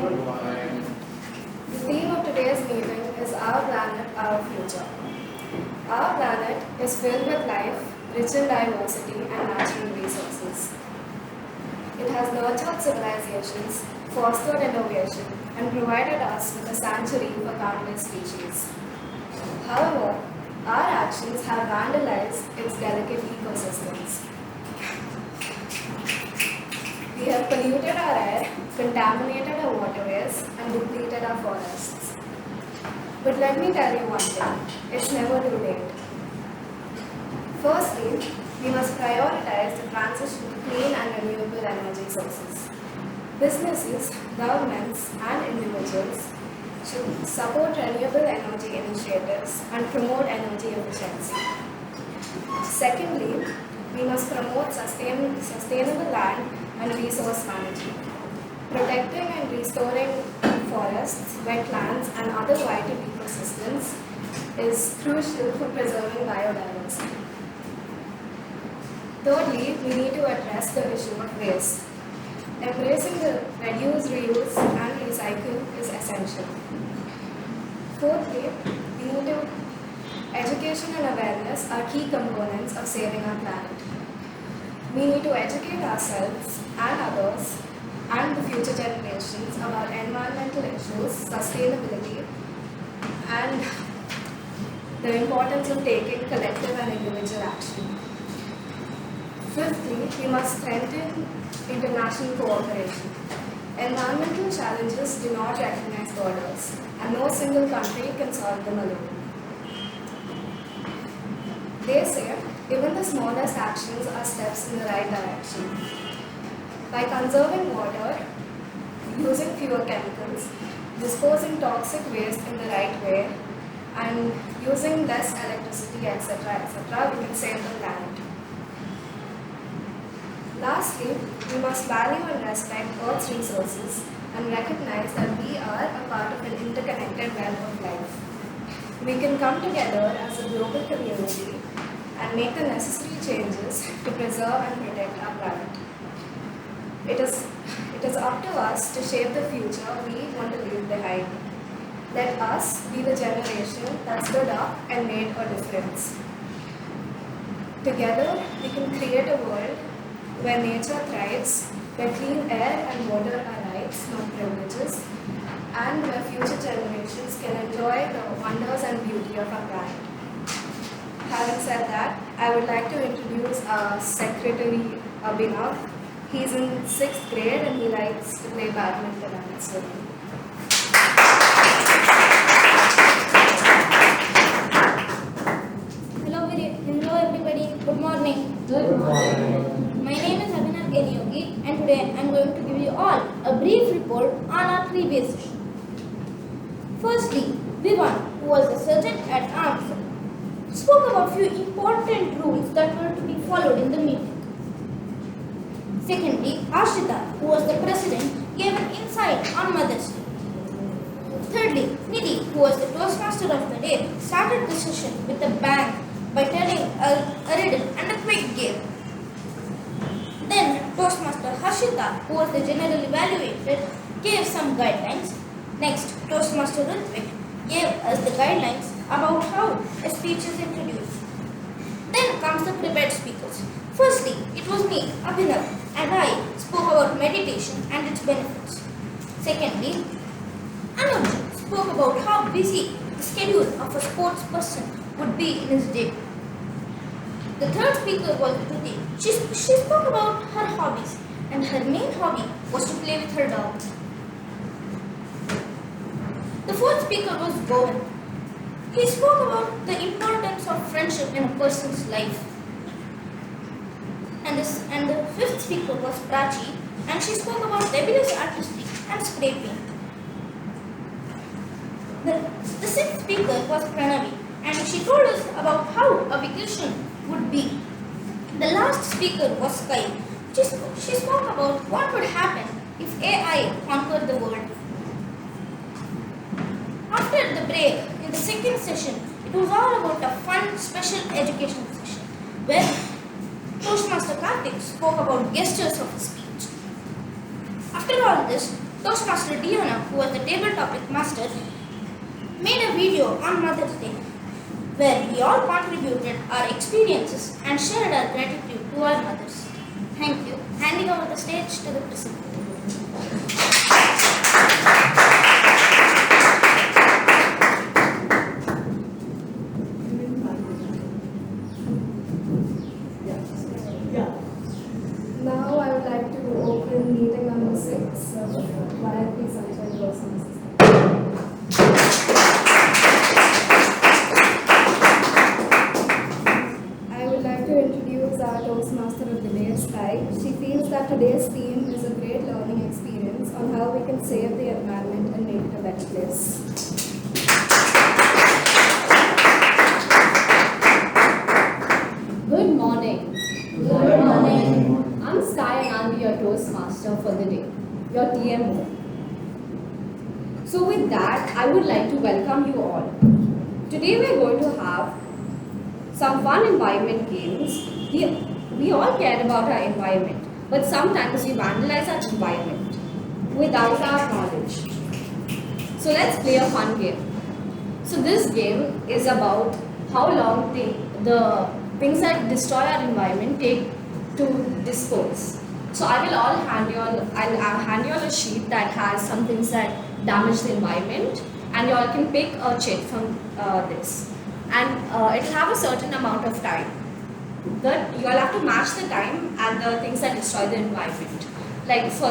The theme of today's meeting is Our Planet, Our Future. Our planet is filled with life, rich in diversity and natural resources. It has nurtured civilizations, fostered innovation, and provided us with a sanctuary for countless species. However, our actions have vandalized its delicate ecosystems. We have polluted our air, contaminated our waterways, and depleted our forests. But let me tell you one thing, it's never too late. Firstly, we must prioritize the transition to clean and renewable energy sources. Businesses, governments, and individuals should support renewable energy initiatives and promote energy efficiency. Secondly, we must promote sustainable land and resource management. Protecting and restoring forests, wetlands, and other vital ecosystems is crucial for preserving biodiversity. Thirdly, we need to address the issue of waste. Embracing the reduce, reuse, and recycle is essential. Fourthly, we need to education and awareness are key components of saving our planet. We need to educate ourselves and others and the future generations about environmental issues, sustainability, and the importance of taking collective and individual action. Fifthly, we must strengthen international cooperation. Environmental challenges do not recognize borders, and no single country can solve them alone. They say even the smallest actions are steps in the right direction. By conserving water, using fewer chemicals, disposing toxic waste in the right way, and using less electricity, etc., we can save the planet. Lastly, we must value and respect Earth's resources and recognize that we are a part of an interconnected web of life. We can come together as a global community and make the necessary changes to preserve and protect our planet. It is up to us to shape the future we want to leave behind. Let us be the generation that stood up and made a difference. Together, we can create a world where nature thrives, where clean air and water are rights, not privileges, and where future generations can enjoy the wonders and beauty of our planet. Having said that, I would like to introduce our secretary, Abhinav. He's in 6th grade and he likes to play badminton and swimming. Hello everybody, good morning. Good morning. My name is Abhinav Yogi and today I am going to give you all a brief report on our previous session. Firstly, Vivan, who was a sergeant at arms, spoke about few important rules that were to be followed in the meeting. Secondly, Ashita, who was the president, gave an insight on Mother's Day. Thirdly, Nidhi, who was the Toastmaster of the day, started the session with a bang by telling a riddle and a quick game. Then Toastmaster Harshita, who was the general evaluator, gave some guidelines. Next, Toastmaster Ritvik gave us the guidelines about how a speech is introduced. Then comes the prepared speakers. Firstly, it was me, Abhinav, and I spoke about meditation and its benefits. Secondly, Anuj spoke about how busy the schedule of a sports person would be in his day. The third speaker was Ruti. She spoke about her hobbies, and her main hobby was to play with her dog. The fourth speaker was Govind. He spoke about the importance of friendship in a person's life. And the fifth speaker was Prachi, and she spoke about nebulous artistry and spray paint. The sixth speaker was Pranavi, and she told us about how a vacation would be. The last speaker was Sky. She spoke about what would happen if AI conquered the world. After the break, in the second session, it was all about a fun special education session where Toastmaster Karthik spoke about gestures of speech. After all this, Toastmaster Diona, who was the table topic master, made a video on Mother's Day where we all contributed our experiences and shared our gratitude to our mothers. Thank you. Handing over the stage to the principal. Now I would like to open meeting number 6 of YLP Sunshine Toastmasters. I would like to introduce our Toastmaster of the day, Sky. She feels that today's theme is a great learning experience on how we can save the environment and make it a better place. Good morning. Good morning. I'm Sky and I'll be your Toastmaster for the day, your TMO. So with that, I would like to welcome you all. Today we're going to have some fun environment games. We all care about our environment, but sometimes we vandalize our environment without our knowledge. So let's play a fun game. So this game is about how long the things that destroy our environment take to dispose. So I'll hand you all a sheet that has some things that damage the environment, and you all can pick a chit from this, and it will have a certain amount of time. You all have to match the time and the things that destroy the environment. Like for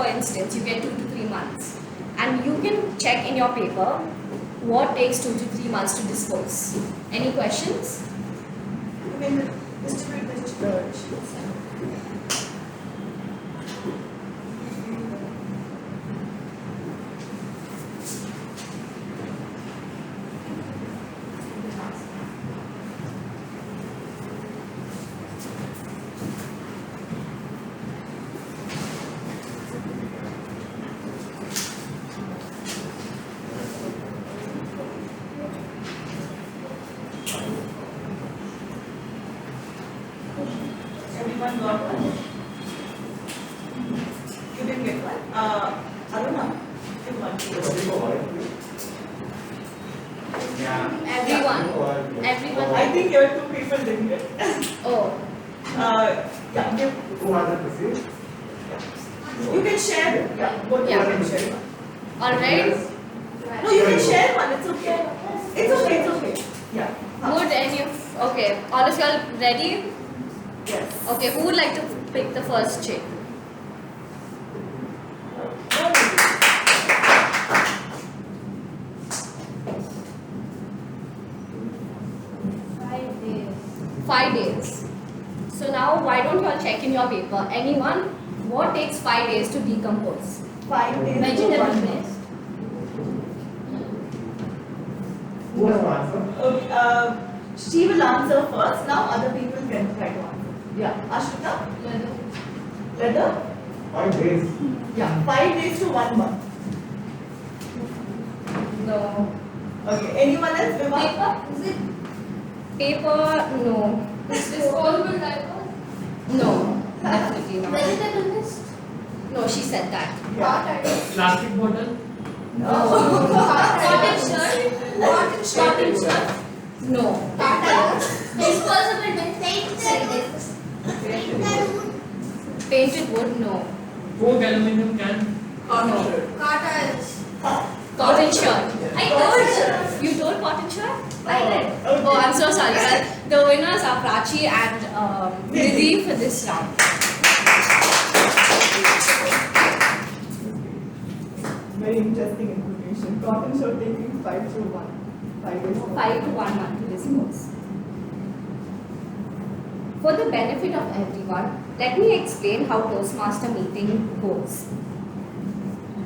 instance, you get 2 to 3 months, and you can check in your paper what takes 2 to 3 months to dispose. Any questions? You can distribute the sheets. Everyone got one? You didn't get one? Aruna, you got Everyone. I think your 2 people didn't get. Oh, Yeah, give. You can share. Yeah, both Yeah. you can share one. all right. No, you can share one. It's okay. It's okay. It's okay. Yeah. Would any of all of y'all ready? Yes. Okay, who would like to pick the first chit? Five days. 5 days. So now why don't you all check in your paper? Anyone? What takes 5 days to decompose? 5 days. Vegetable paste. Okay, she will answer first. Now other people can try to answer. Yeah. Ashrita? Leather? 5 days. Yeah. 5 days to 1 month. No. Okay. Anyone else? Vibha? Paper? Is it Paper? No. disposable diaper? No. Definitely not. Vegetable paste? No, she said that. Yeah. Plastic bottle. Cotton shirt? Cotton shirt? No. Disposable paste? Painted wood? No. Coke aluminum can. No. Cotton. Cotton shirt. I told you. You told cotton shirt? I did. Oh, I'm so sorry. Well, the winners are Prachi and Nidhi for this round. Very interesting information. Cotton shirt taking 5 to 1. 5 days. 5 to 1 month to dispose. For the benefit of everyone, let me explain how Toastmaster meeting goes.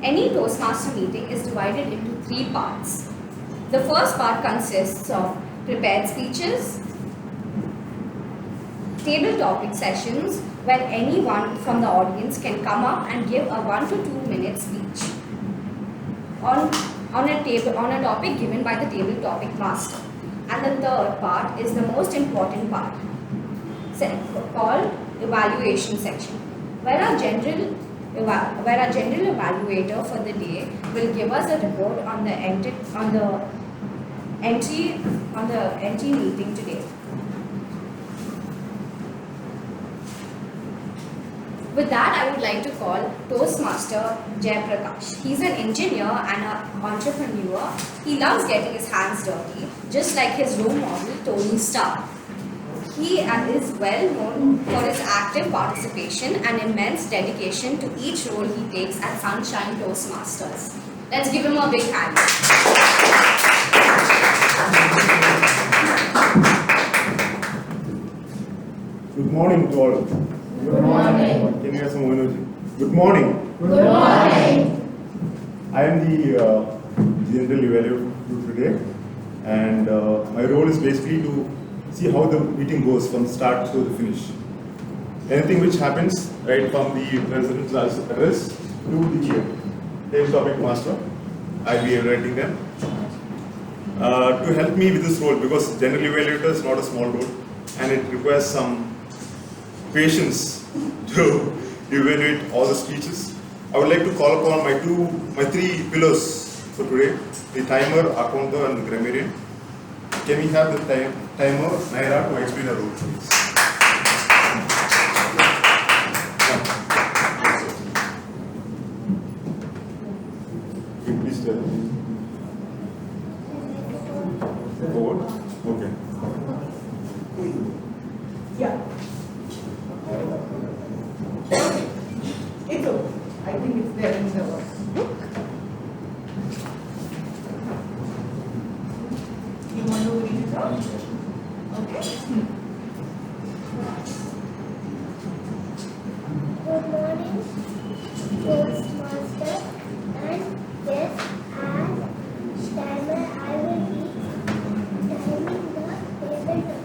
Any Toastmaster meeting is divided into 3 parts. The first part consists of prepared speeches, table topic sessions where anyone from the audience can come up and give a 1 to 2 minute speech on a topic given by the table topic master. And the third part is the most important part, called evaluation section, where where our general evaluator for the day will give us a report on the entry meeting today. With that, I would like to call Toastmaster Jay Prakash. He's an engineer and an entrepreneur. He loves getting his hands dirty, just like his role model, Tony Stark. He is well known for his active participation and immense dedication to each role he takes at Sunshine Toastmasters. Let's give him a big hand. Good morning to all. Good morning. Can you have some energy? Good morning. Good morning. I am the general evaluator today, and my role is basically to see how the meeting goes from the start to the finish. Anything which happens right from the president's address to the head topic master, I'll be evaluating them. To help me with this role, because general evaluator is not a small role, and it requires some patience to evaluate all the speeches. I would like to call upon my three pillars for today: the timer, accounter, and the grammarian. Can we have the timer, Naira, to explain the role, please? Can you please tell me? Forward? Okay. Yeah. It's okay. I think it's there in the book. You want to read it out? Okay. Good morning, Toastmaster, and yes, as timer I will be timing the table topics speaker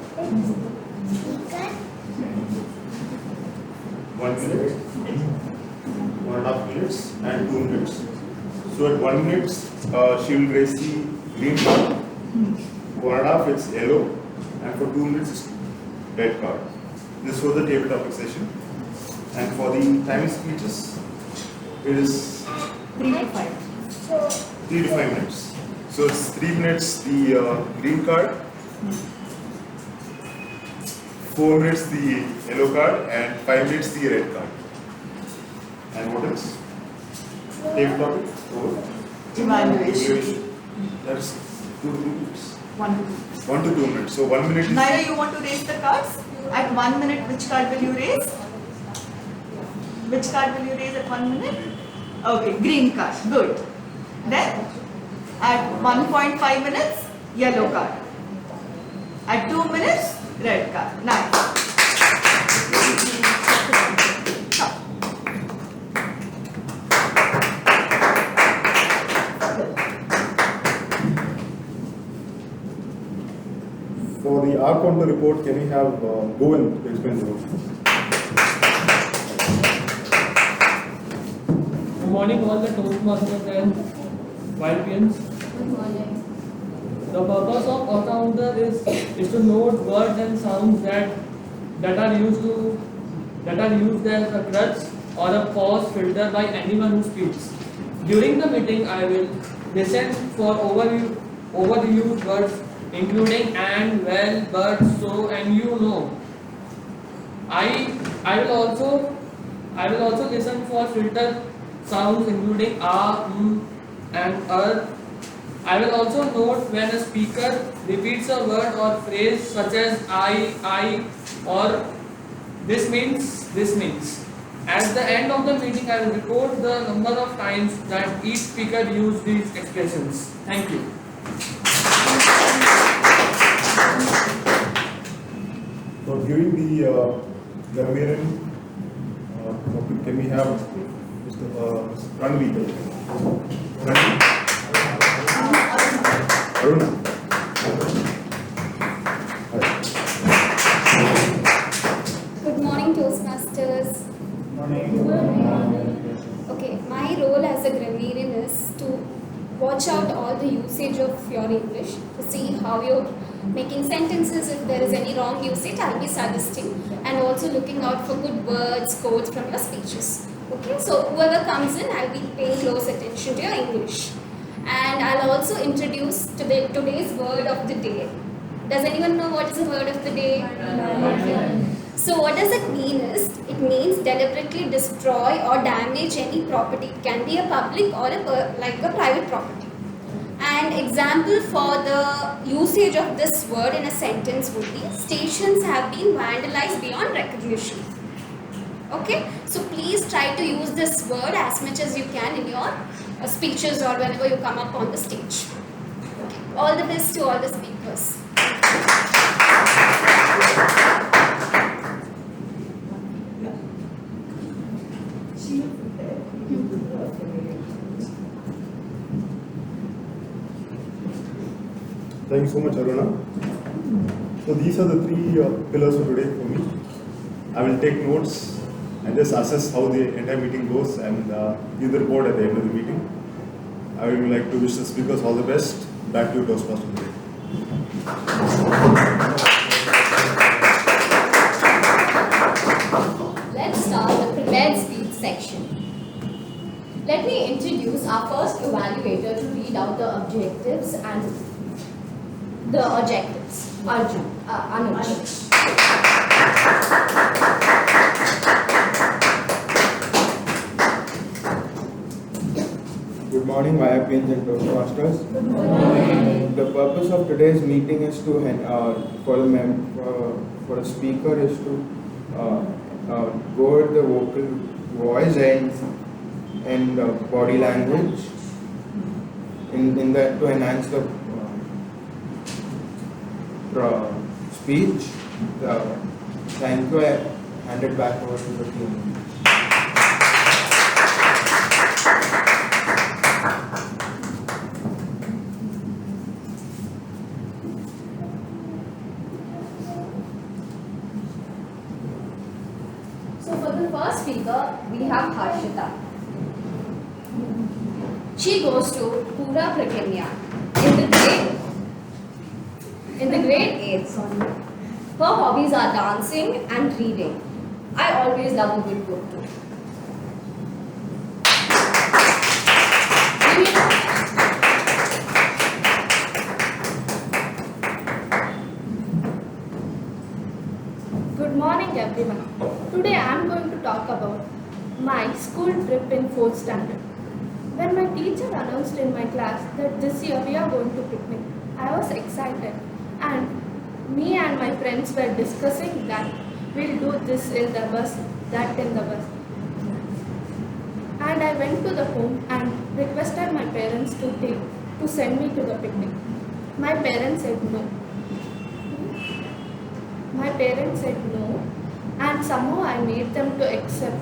1 minute, 1.5 minutes, and 2 minutes. So at 1 minute, she will raise the green card. 1.5 it's yellow, and for 2 minutes it's red card. This was the table topic session. And for the time speeches, it is 3 to 5. so 3 to 5 minutes. So it's 3 minutes the green card, 4 minutes the yellow card, and 5 minutes the red card. And what else? Table topic? Over. Evaluation. That's 2 to 2 minutes. 1 to 2. 1 to 2 minutes. So 1 minute is. Naira, you want to raise the cards? At 1 minute, which card will you raise? Which card will you raise at 1 minute? Okay, green card. Good. Then, at 1.5 minutes, yellow card. At 2 minutes, red card. Nice. For the R counter report, can we have Govind explain the role? Good morning, all the Toastmasters and YLPians. Good morning. The purpose of all-rounder is to note words and sounds that are used as a crutch or a pause filter by anyone who speaks. During the meeting, I will listen for overused words, including and, well, but, so, and you know. I will also listen for filter sounds including and I will also note when a speaker repeats a word or phrase such as I, or this means. At the end of the meeting, I will record the number of times that each speaker used these expressions. Thank you. For giving the grammarian topic, can we have Mr. Ranvi? Aruna. Good morning, Toastmasters. Okay, my role as a grammarian is to watch out all the usage of your English, to see how you're making sentences. If there is any wrong usage, I'll be suggesting, and also looking out for good words, quotes from your speeches. Okay, so whoever comes in, I'll be paying close attention to your English. And I'll also introduce today's word of the day. Does anyone know what is the word of the day? So what does it mean is, it means deliberately destroy or damage any property. It can be a public or like a private property. And example for the usage of this word in a sentence would be, stations have been vandalized beyond recognition. Okay, so please try to use this word as much as you can in your speeches or whenever you come up on the stage. Okay. All the best to all the speakers. Thank you so much, Aruna. So these are the three pillars for today for me. I will take notes and just assess how the entire meeting goes and give the report at the end of the meeting. I would like to wish the speakers all the best. Back to you, Toastmaster today. Let's start the prepared speech section. Let me introduce our first evaluator to read out the objectives and the objectives. Anuj. Good morning, YLPs and Toastmasters. Good morning. The purpose of today's meeting is to, for the speaker is to go with the vocal voice and body language in that to enhance the speech. Thank you. I hand it back over to the team. So for the first speaker, we have Harshita. She goes to Pura Prakenya in the grade 8. Her hobbies are dancing and reading. I always love a good book too. Good morning everyone. Today I am going to talk about my school trip in 4th standard. When my teacher announced in my class that this year we are going to picnic, I was excited and me and my friends were discussing that we'll do this in the bus, that in the bus. And I went to the home and requested my parents to send me to the picnic. My parents said no. And somehow I made them to accept.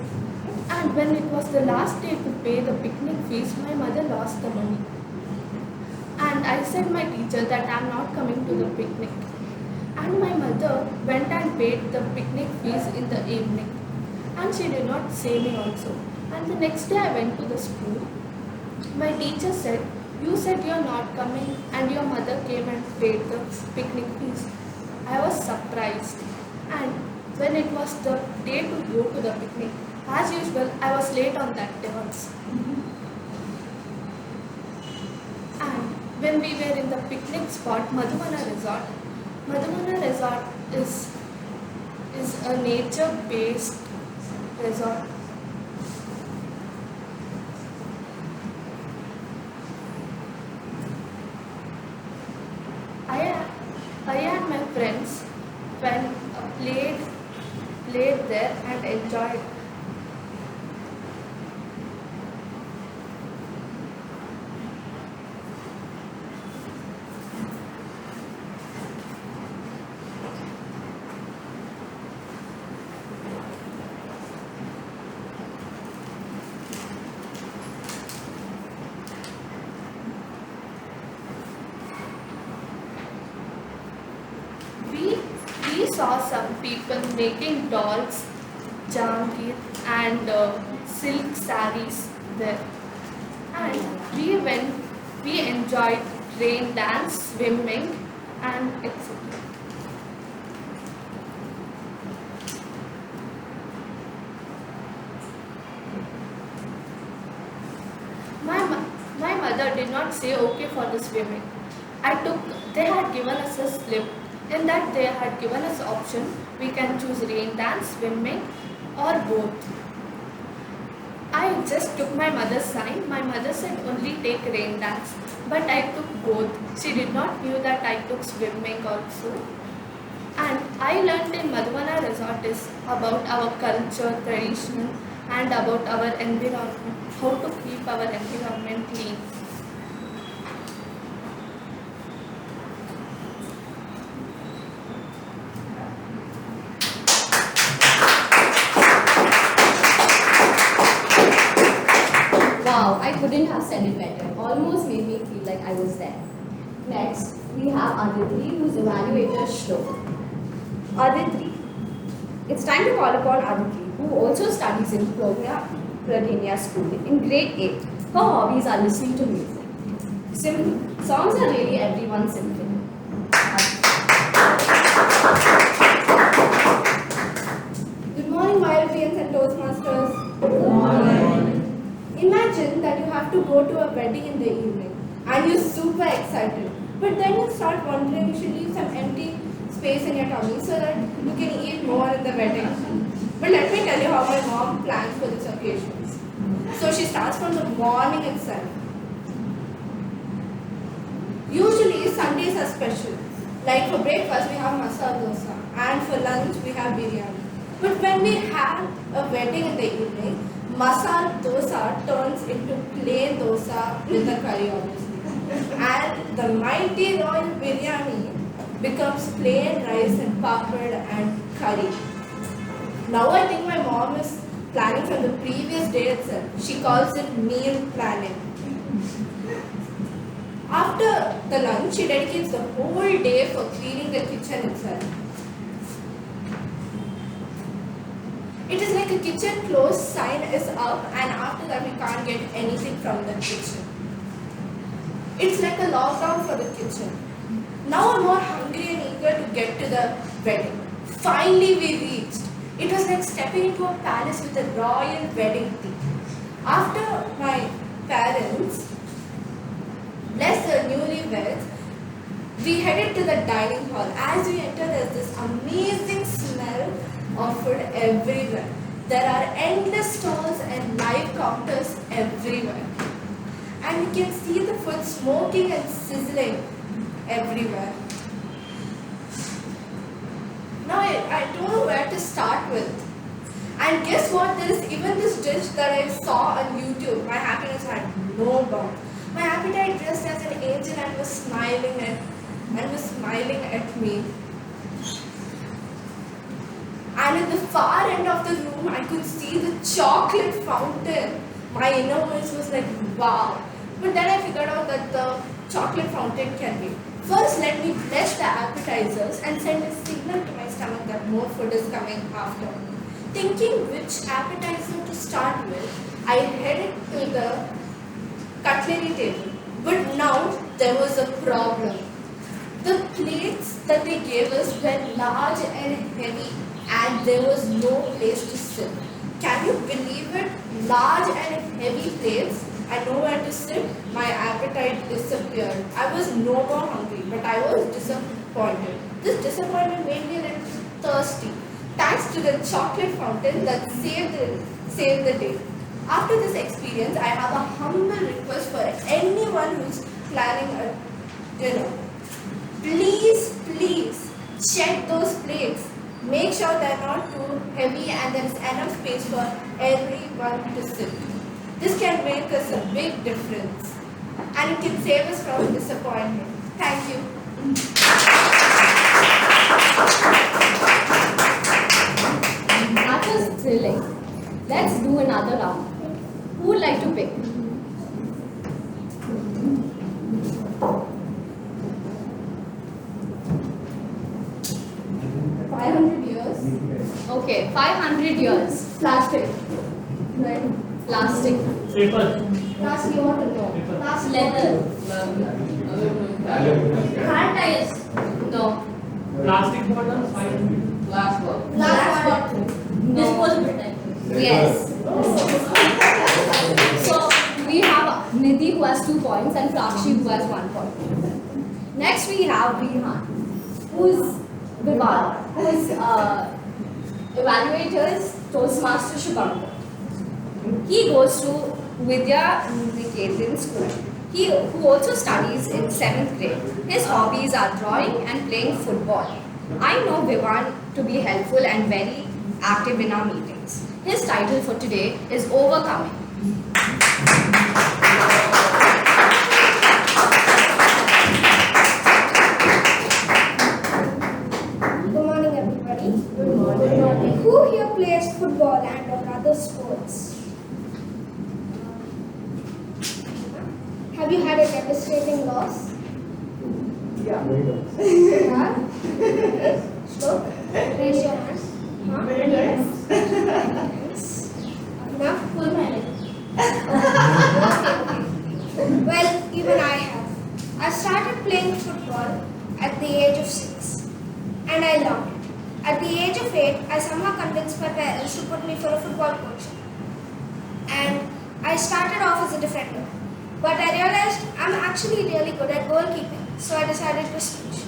And when it was the last day to pay the picnic fees, my mother lost the money. And I said my teacher that I am not coming to the picnic. And my mother went and paid the picnic fees in the evening. And she did not say me also. And the next day I went to the school. My teacher said, you said you are not coming and your mother came and paid the picnic fees. I was surprised. And when it was the day to go to the picnic, as usual, I was late on that day also. And when we were in the picnic spot, Madhumana Resort is a nature-based resort. I and my friends played there and enjoyed. We saw some people making dolls, jangir and silk saris there. And we enjoyed rain dance, swimming and etc. mother did not say okay for the swimming. They had given us a slip. In that they had given us option. We can choose rain dance, swimming or both. I just took my mother's sign. My mother said only take rain dance. But I took both. She did not knew that I took swimming also. And I learned in Madhuvana Resort is about our culture, tradition and about our environment, how to keep our environment clean. Wow, I couldn't have said it better. Almost made me feel like I was there. Next, we have Aditi, whose evaluator Shlok. Aditi, it's time to call upon Aditi, who also studies in Pragya School in grade 8. Her hobbies are listening to music. Simple. Songs are really everyone's symphony. Good morning, YLPNs and Toastmasters. Good morning. Imagine that you have to go to a wedding in the evening and you're super excited. But then you start wondering you should leave some empty space in your tummy so that you can eat more in the wedding. But let me tell you how my mom plans for this occasion. So she starts from the morning itself. Usually Sundays are special. Like for breakfast we have masala dosa and for lunch we have biryani. But when we have a wedding in the evening, masala dosa turns into plain dosa with the curry obviously. And the mighty royal biryani becomes plain rice and papad and curry. Now I think my mom is planning from the previous day itself. She calls it meal planning. After the lunch, she dedicates the whole day for cleaning the kitchen itself. It is like a kitchen closed sign is up and after that we can't get anything from the kitchen. It's like a lockdown for the kitchen. Now I'm more hungry and eager to get to the wedding. Finally we reached. It was like stepping into a palace with a royal wedding tea. After my parents blessed the newlyweds, we headed to the dining hall. As we enter, there's this amazing smell of food everywhere. There are endless stalls and live counters everywhere. And we can see the food smoking and sizzling everywhere. Now I don't know where to start with. And guess what? There is even this dish that I saw on YouTube. My happiness had no bounds. My appetite dressed as an angel and was smiling at me. And at the far end of the room, I could see the chocolate fountain. My inner voice was like, wow. But then I figured out that the chocolate fountain can wait. First, let me bless the appetizers and send a signal to my stomach that more food is coming after. Thinking which appetizer to start with, I headed to the cutlery table. But now there was a problem. The plates that they gave us were large and heavy and there was no place to sit. Can you believe it? Large and heavy plates and nowhere to sit. My appetite disappeared. I was no more hungry, but I was disappointed. This disappointment made me a little thirsty. Thanks to the chocolate fountain that saved the day. After this experience, I have a humble request for anyone who's planning a dinner. Please check those plates. Make sure they're not too heavy and there's enough space for everyone to sit. This can make us a big difference and it can save us from disappointment. Thank you. That was thrilling. Let's do another round. Who would like to pick? Okay, 500 years. Plastic. Right? Plastic. Paper. Plastic, you want to know? Plastic. Leather. Hand ties. No. Plastic bottles. Glass bottle. Glass bottle. Disposable type. Yes. So we have Nidhi who has 2 points, and Prakshi, who has 1 point. Next, we have Vihan, who's Vivan, who's evaluators Toastmaster Shubhankar. He goes to Vidya Niketan School. Who also studies in 7th grade. His hobbies are drawing and playing football. I know Vivan to be helpful and very active in our meetings. His title for today is Overcoming. Good morning, everybody. Good morning. Who here plays football and or other sports? Have you had a devastating loss? Yeah. Yeah? Slow. Raise your hand. Huh? Yes. Yes. Enough? Full minute. Well, even I have. I started playing football at the age of 6 and I loved it. At the age of 8, I somehow convinced my parents to put me for a football coach. And I started off as a defender. But I realized I'm actually really good at goalkeeping, so I decided to switch.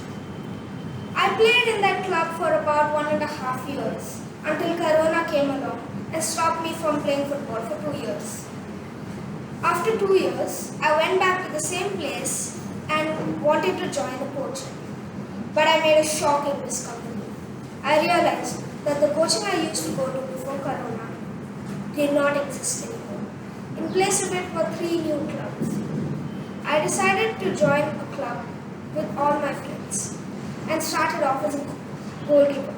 I played in that club for about 1.5 years until Corona came along and stopped me from playing football for 2 years. After 2 years, I went back to the same place and wanted to join the coaching. But I made a shocking discovery. I realized that the coaching I used to go to before Corona did not exist anymore. In place of it were 3 new clubs. I decided to join a club with all my friends and started off as a goalkeeper.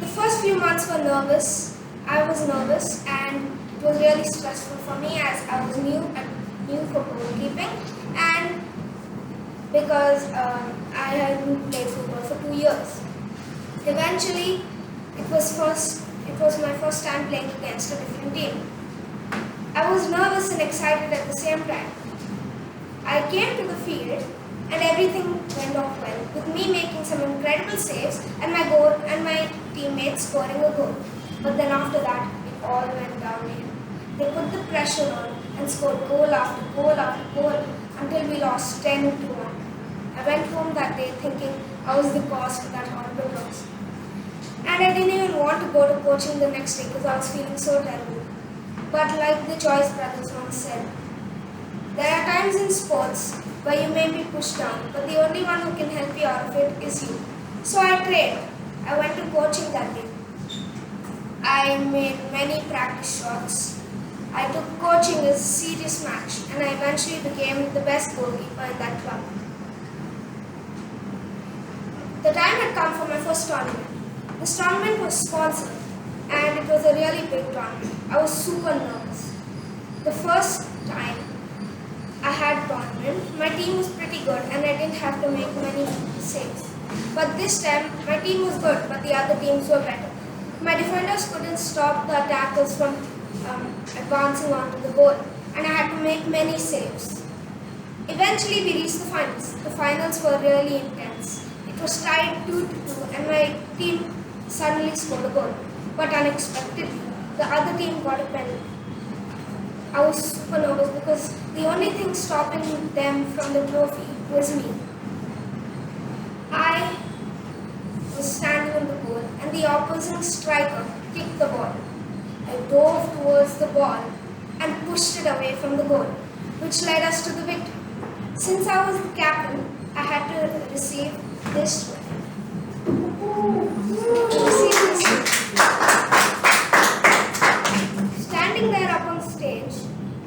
The first few months were nervous. I was nervous and it was really stressful for me as I was new for goalkeeping and because I hadn't played football for 2 years. Eventually, it was my first time playing against a different team. I was nervous and excited at the same time. I came to the field and everything went off well, with me making some incredible saves and my teammates scoring a goal. But then after that, it all went downhill. They put the pressure on and scored goal after goal after goal until we lost 10-1. I went home that day thinking I was the cause for that horrible loss. And I didn't even want to go to coaching the next day because I was feeling so terrible. But like the Joyce brothers once said, there are times in sports where you may be pushed down, but the only one who can help you out of it is you. So I trained. I went to coaching that day. I made many practice shots. I took coaching as a serious match and I eventually became the best goalkeeper in that club. The time had come for my first tournament. This tournament was sponsored and it was a really big tournament. I was super nervous. The first time I had a tournament, my team was pretty good and I didn't have to make many saves. But this time, my team was good, but the other teams were better. My defenders couldn't stop the attackers from advancing onto the goal and I had to make many saves. Eventually, we reached the finals. The finals were really intense. It was tied 2-2 and my team suddenly scored a goal. But unexpectedly, the other team got a penalty. I was super nervous because the only thing stopping them from the trophy was me. I was standing on the goal and the opposing striker kicked the ball. I dove towards the ball and pushed it away from the goal, which led us to the victory. Since I was the captain, I had to receive this one. Standing there up on stage,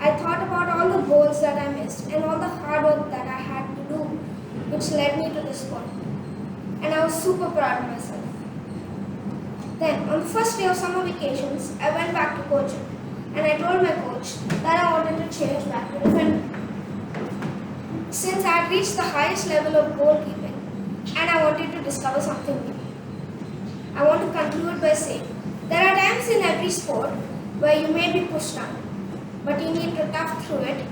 I thought about all the goals that I missed and all the hard work that I had to do, which led me to this point. And I was super proud of myself. Then, on the first day of summer vacations, I went back to coaching and I told my coach that I wanted to change back to defender. Since I had reached the highest level of goalkeeping and I wanted to discover something new. I want to conclude by saying, there are times in every sport where you may be pushed down, but you need to tough through it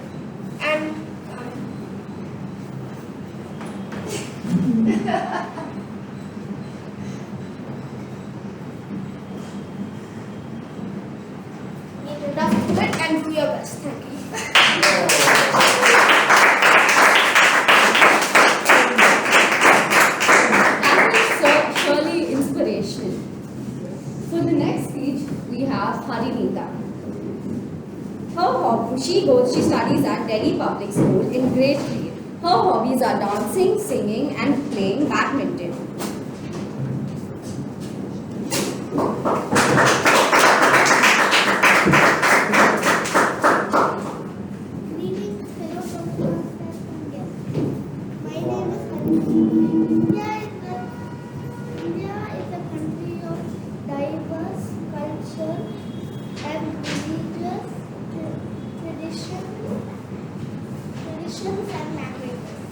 and and do your best. Thank you. That was surely inspirational. For the next speech, we have Harinita. She studies at Delhi Public School in grade 3. Her hobbies are dancing, singing, and playing badminton. Greetings, fellow podcasters and guests. My name is Harita. India is a country of diverse culture and religious traditions and languages.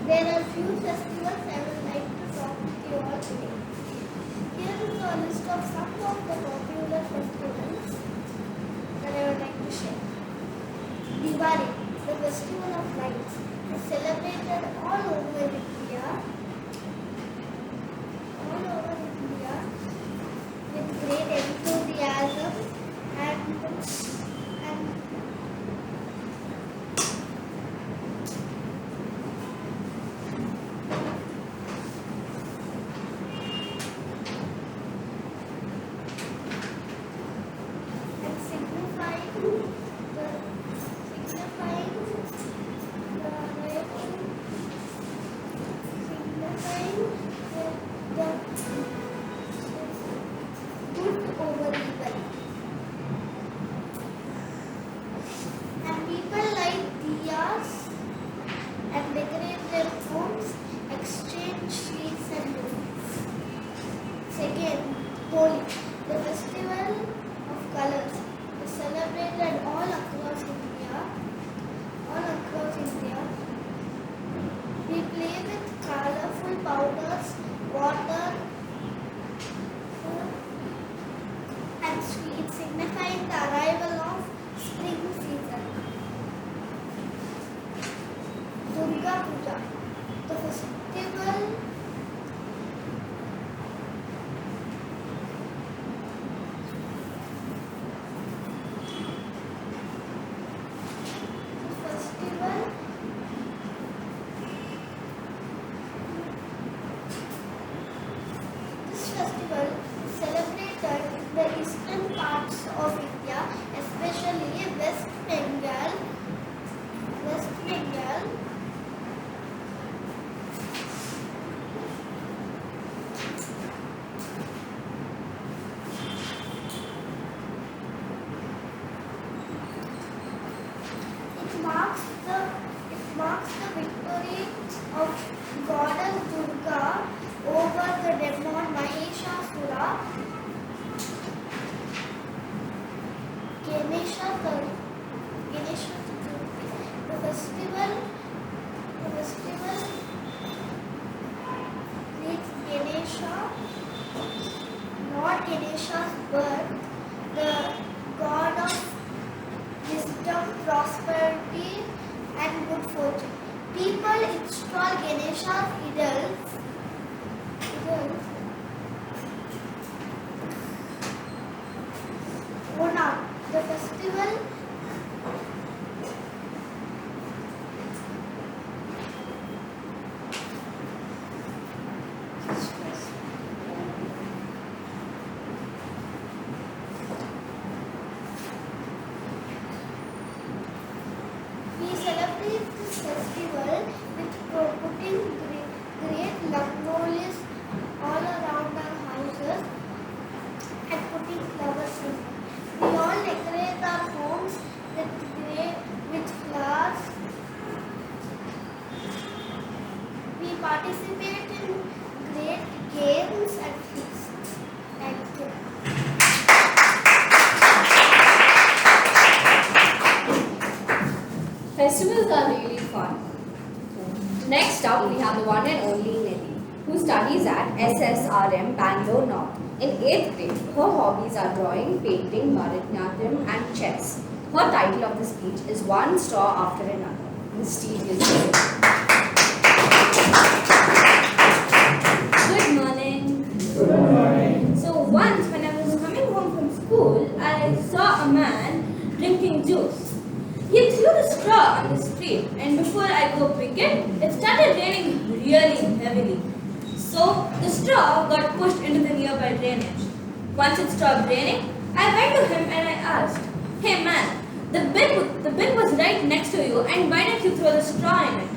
There are few festivals I would like to talk with you all today. Here is a list of some of the popular festivals that I would like to share. Diwali, the festival of lights, is celebrated all over India with great enthusiasm and and decorate their homes, exchange sweets and gifts. Second, Holi, the festival of colors, is celebrated all across India. We play with colorful powders, water, and sweets, signifying the arrival of spring season. Durga Puja, the festival This festival is celebrated in the eastern parts of India, especially West Bengal. It marks the victory of goddess Durga over the demon Mahishasura. Ganesha Chaturthi. The festival greets Ganesha, Lord Ganesha's birth, the god of wisdom, prosperity, and good fortune. People install Ganesha's idols. Onam, the festival We celebrate this festival with putting great rangolis all around our houses and putting flowers in them. We all decorate our homes with flowers. We participate in great games and feasts. Thank you. Festivals are really fun. Next up, we have the one and only Nelly, who studies at SSRM, Bangalore North. In 8th grade, her hobbies are drawing, painting, Bharatanatyam and chess. Her title of the speech is One Straw After Another. The stage is yours. Good morning. So once when I was coming home from school, I saw a man drinking juice. He threw the straw on the street, and before I go pick it, it started raining really heavily. So the straw got pushed into the nearby drainage. Once it stopped raining, I went to him and I asked, "Hey man, the bin was right next to you, and why didn't you throw the straw in it?"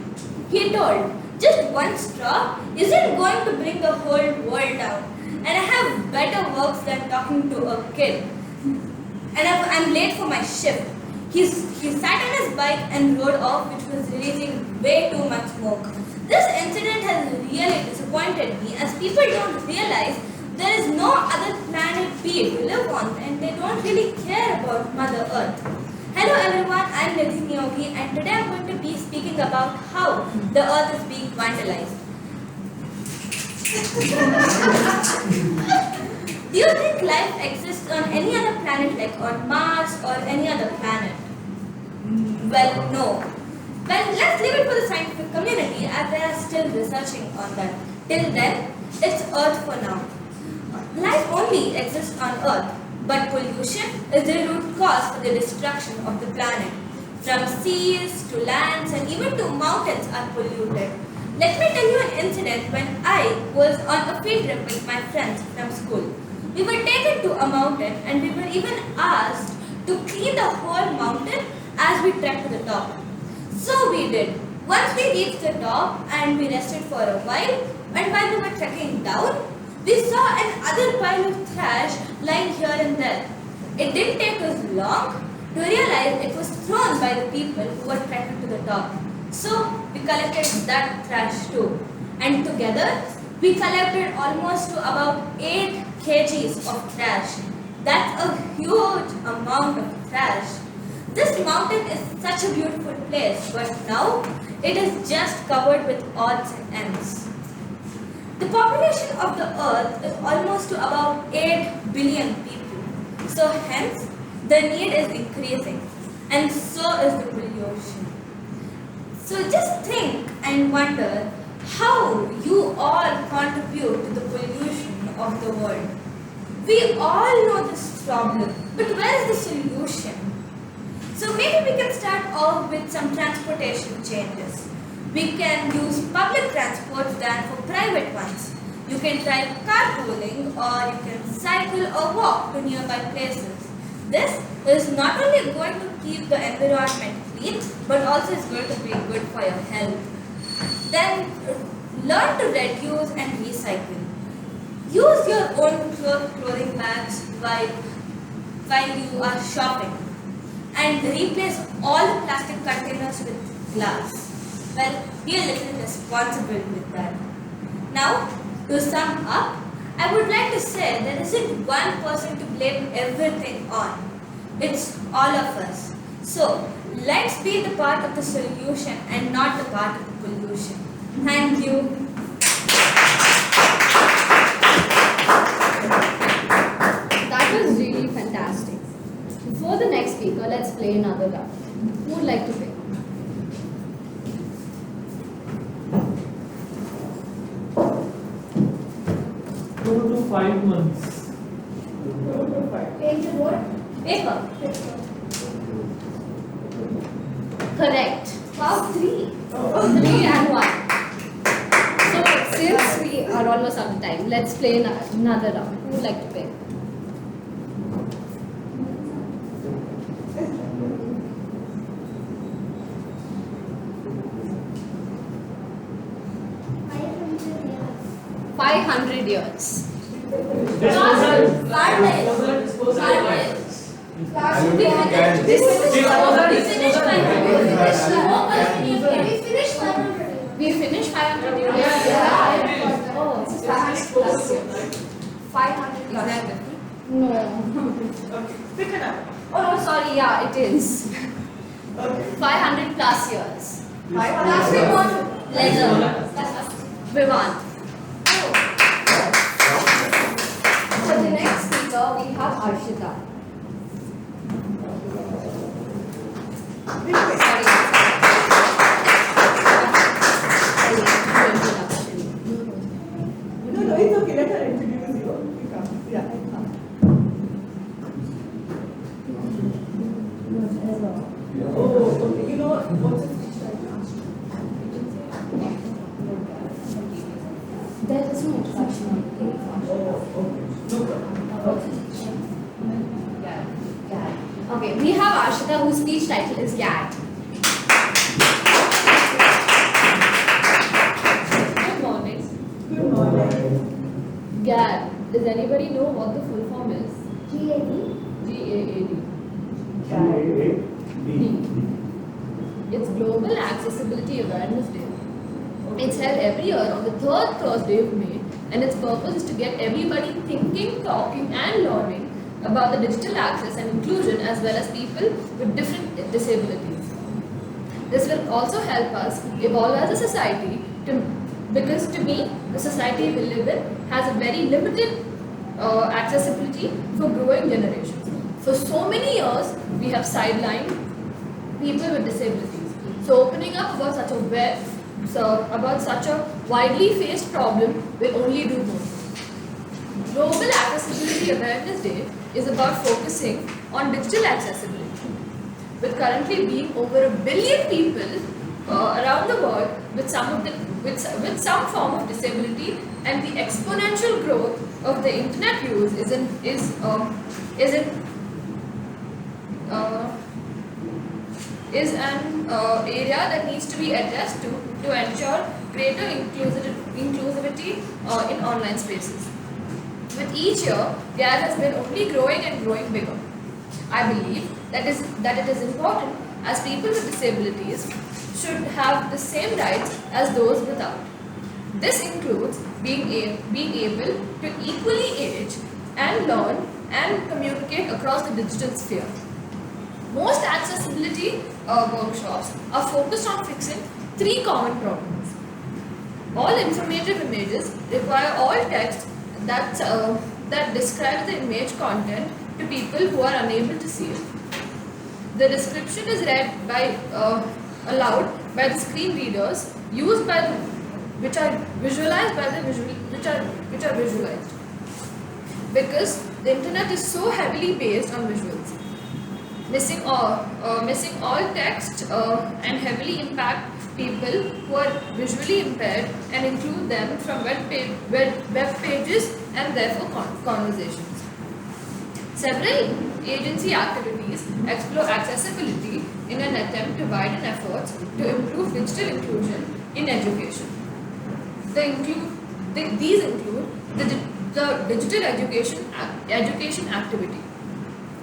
He told, "Just one straw isn't going to bring the whole world down, and I have better works than talking to a kid. And I'm late for my shift." He sat on his bike and rode off, which was releasing way too much smoke. This incident has really disappointed me, as people don't realize there is no other planet B to live on, and they don't really care about Mother Earth. Hello everyone, I'm Nidhi Yogi, and today I'm going to be speaking about how the Earth is being vandalized. Do you think life exists on any other planet, like on Mars or any other planet? Well, no. Well, let's leave it for the scientific community, as they are still researching on that. Till then, it's Earth for now. Life only exists on Earth, but pollution is the root cause for the destruction of the planet. From seas to lands and even to mountains are polluted. Let me tell you an incident when I was on a field trip with my friends from school. We were taken to a mountain and we were even asked to clean the whole mountain as we trekked to the top. So we did. Once we reached the top and we rested for a while, and while we were trekking down, we saw another pile of trash lying here and there. It didn't take us long to realize it was thrown by the people who were trekking to the top. So we collected that trash too. And together, we collected almost to about 8 kgs of trash. That's a huge amount of trash. This mountain is such a beautiful place, but now it is just covered with odds and ends. The population of the earth is almost to about 8 billion people. So hence, the need is increasing, and so is the pollution. So just think and wonder how you all contribute to the pollution of the world. We all know this problem, but where is the solution? So maybe we can start off with some transportation changes. We can use public transport than for private ones. You can try carpooling, or you can cycle or walk to nearby places. This is not only going to keep the environment clean, but also is going to be good for your health. Then learn to reduce and recycle. Use your own clothing bags while you are shopping, and replace all the plastic containers with glass. Well, be a little responsible with that. Now, to sum up, I would like to say there isn't one person to blame everything on. It's all of us. So, let's be the part of the solution and not the part of the pollution. Thank you. That was really fantastic. Before the next speaker, let's play another round. Who would like to play? Two to 5 months. Painted what? Paper. Correct. Wow, 3. 3 and 1. So since we are almost out of time, let's play another round. Who would like to play? $500 years. We finished 500 years. Oh, it's 500 plus years. 500 plus. No. Okay, pick it up. Oh no, sorry. Yeah, it is. Okay. 500 plus years. 500. Leather. Vivan. Arshita. No, it's okay. Let her introduce you. You come. Yeah, come. Oh, okay. You know what's a speech right now? There is no introduction. Okay, we have Arshita whose speech title is GAD. Good morning. Good morning. GAD. Does anybody know what the full form is? GAD. GAAD. It's Global Accessibility Awareness Day. It's held every year on the third Thursday of May, and its purpose is to get everybody thinking, talking, and learning about the digital access and inclusion, as well as people with different disabilities. This will also help us evolve as a society, because to me, the society we live in has a very limited accessibility for growing generations. For so many years, we have sidelined people with disabilities. So opening up about such a widely faced problem will only do more. Global Accessibility Awareness Day is about focusing on digital accessibility, with currently being over 1 billion people around the world with some form of disability, and the exponential growth of the internet use is an area that needs to be addressed to ensure greater inclusivity in online spaces. With each year, GAD has been only growing and growing bigger. I believe that it is important, as people with disabilities should have the same rights as those without. This includes being able to equally age and learn and communicate across the digital sphere. Most accessibility workshops are focused on fixing 3 common problems. All informative images require all text that describes the image content to people who are unable to see it. The description is read aloud by the screen readers which are visualized by the which are visualized. Because the internet is so heavily based on visuals. Missing all text and heavily impact people who are visually impaired and include them from web pages and therefore conversations. Several agency activities explore accessibility in an attempt to widen efforts to improve digital inclusion in education. These include the Digital Education Activity,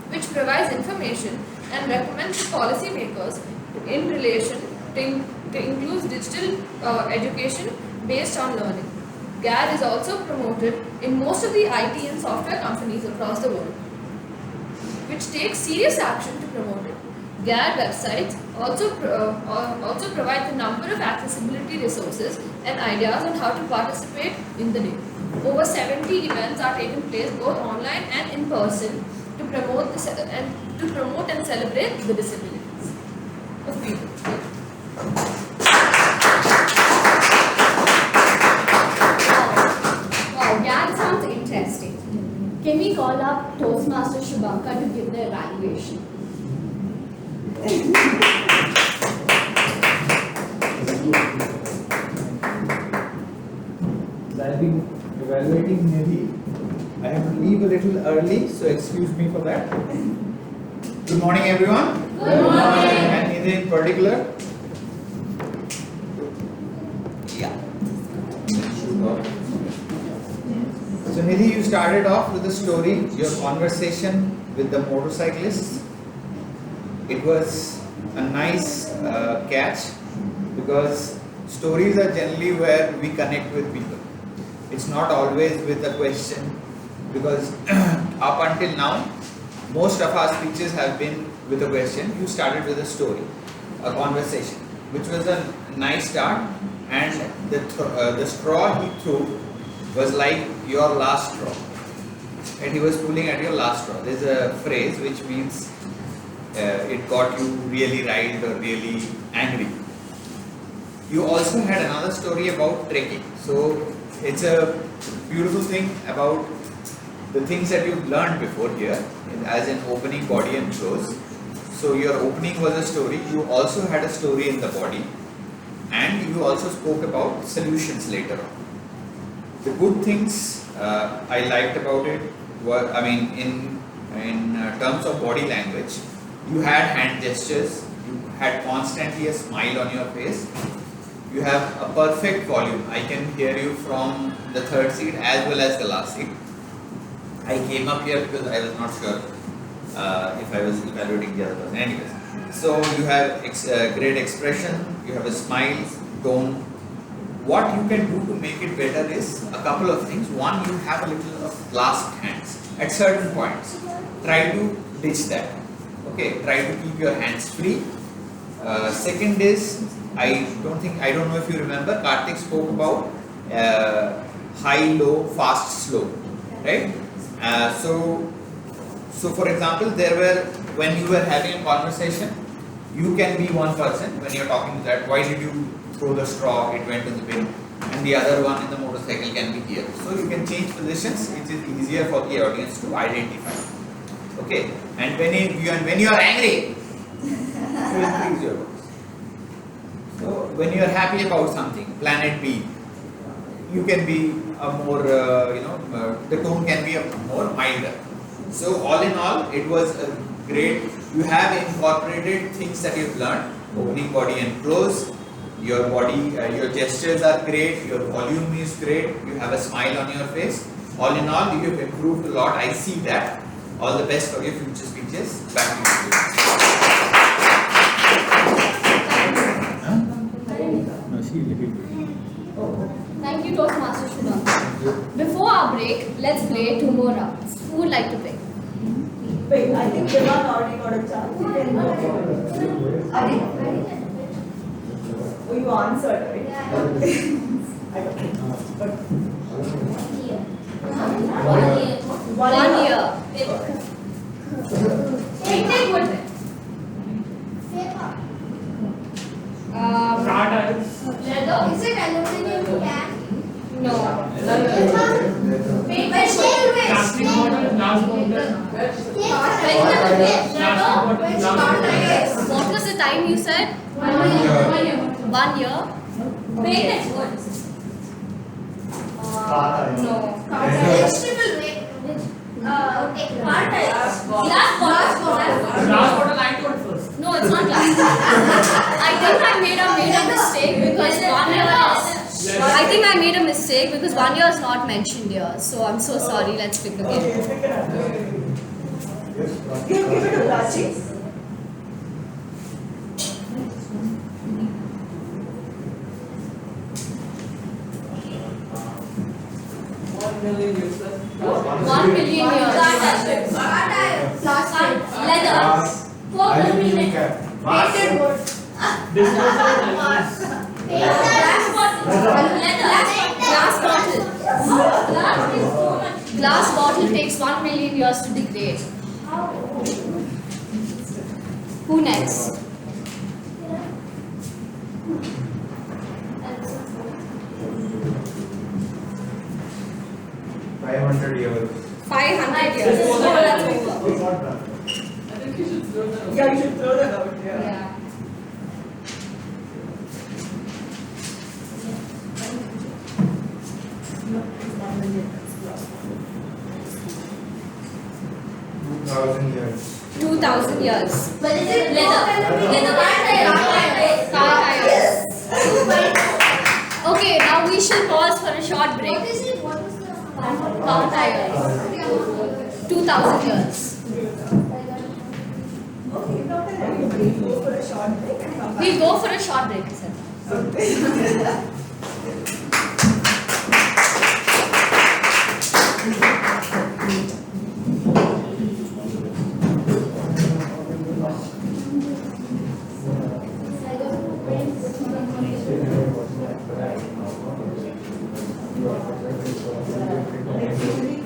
which provides information and recommends to policymakers in relation to include digital education based on learning. GAD is also promoted in most of the IT and software companies across the world, which take serious action to promote it. GAD websites also provide a number of accessibility resources and ideas on how to participate in the day. Over 70 events are taking place both online and in person to promote and celebrate the disabilities of people. Wow, GAD sounds interesting. Can we call up Toastmaster Shubhankar to give the evaluation? I've been evaluating Nidhi. I have to leave a little early, so excuse me for that. Good morning, everyone. Good morning. And Nidhi in particular. Yeah. So Nidhi, you started off with a story, your conversation with the motorcyclists. It was a nice catch, because stories are generally where we connect with people. It's not always with a question, because up until now, most of our speeches have been with a question. You started with a story, a conversation, which was a nice start, and the straw he threw was like your last straw. and he was pulling at your last straw. There's a phrase which means it got you really riled or really angry. You also had another story about trekking. So it's a beautiful thing about the things that you've learned before here, as in opening, body and close. So your opening was a story. You also had a story in the body, and you also spoke about solutions later on. The good things I liked about it were, I mean, in terms of body language, you had hand gestures, you had constantly a smile on your face, you have a perfect volume. I can hear you from the third seat as well as the last seat. I came up here because I was not sure if I was evaluating the other person. Anyways, so you have great expression, you have a smile, tone. What you can do to make it better is a couple of things. One, you have a little of clasped hands at certain points. Try to ditch that. Okay, try to keep your hands free. Second is, I don't know if you remember, Karthik spoke about high, low, fast, slow, right? So for example, when you were having a conversation, you can be one person when you're talking to that. Why did you throw the straw? It went to the bin. And the other one in the motorcycle can be here. So you can change positions. It is easier for the audience to identify. Okay. And when you are angry, you increase your voice. So when you are happy about something, planet B, you can be a more, the tone can be a more milder. So all in all, it was a great. You have incorporated things that you've learned, opening, body and close. Your body, your gestures are great, your volume is great, you have a smile on your face. All in all, you have improved a lot. I see that. All the best for your future speeches. Back to you. Thank you, Toastmaster Shunam. Before our break, let's play 2 more rounds. Who would like to play? Wait, I think Devon already got a chance. You can go. Oh, you answered, right? Yeah. I don't know. But 1 year. Take one. Paper. Leather. Is it aluminum can? No. Plastic bottle, glass bottle. What was the time you said? 1 year. 1 year. Painted words. No. Vegetable weight. Glass bottle. Glass bottle, I told first. No, it's not glass. I think I made a mistake because 1 year is. 1 year is not mentioned here. So I'm so sorry. Let's pick again. Okay, pick it up. Give it to Prachi. Million years. 1 million years. Leather. Aluminum cap. Painted wood. Glass bottle takes 1 million years to degrade. Who next? 500 years. 500 years. This was Oh, that's over. I think you should throw that. Yeah, you should throw that out. Yeah. Yeah. Thousand years. 2000 years. But is it Leather. Car tires. Okay, now we shall pause for a short break. What is it? What was the Car tires. 2000 years. Okay, now we'll go for a short break and come back. We'll go for a short break, sir. Next week,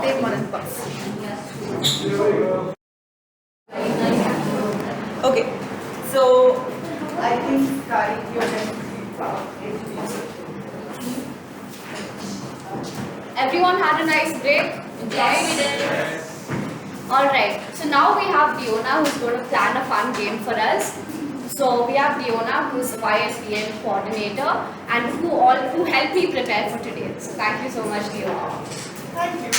Take one and pass. Okay, so I think Sky, you're going to Everyone had a nice break? Yes. Alright, so now we have Diona who's going to plan a fun game for us. So we have Diona who's the YSPN coordinator and who helped me prepare for today. So thank you so much, Diona. Thank you.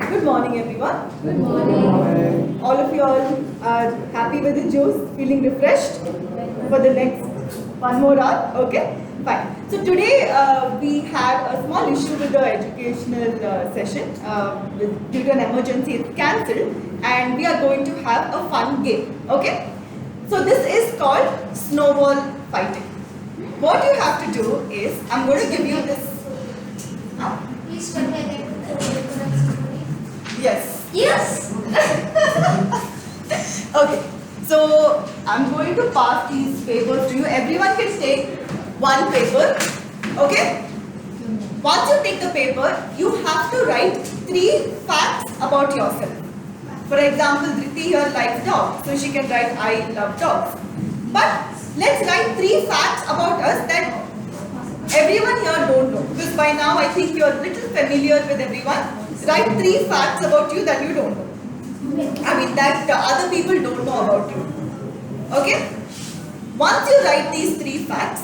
Good morning, everyone. Good morning. All of you all are happy with the juice, feeling refreshed for the next one more hour. Okay, fine. So today we had a small issue with the educational session. Due to an emergency, it's cancelled, and we are going to have a fun game. Okay. So this is called snowball fighting. What you have to do is, I'm going to give you this. Please tell me Yes. Yes. Okay. So I'm going to pass these papers to you. Everyone can take one paper. Okay. Once you take the paper, you have to write 3 facts about yourself. For example, Dhriti here likes dogs, so she can write I love dogs. But let's write 3 facts about us that everyone here don't know. Because by now I think you're a little familiar with everyone. Write 3 facts about you that you don't know. I mean that other people don't know about you. Okay? Once you write these 3 facts,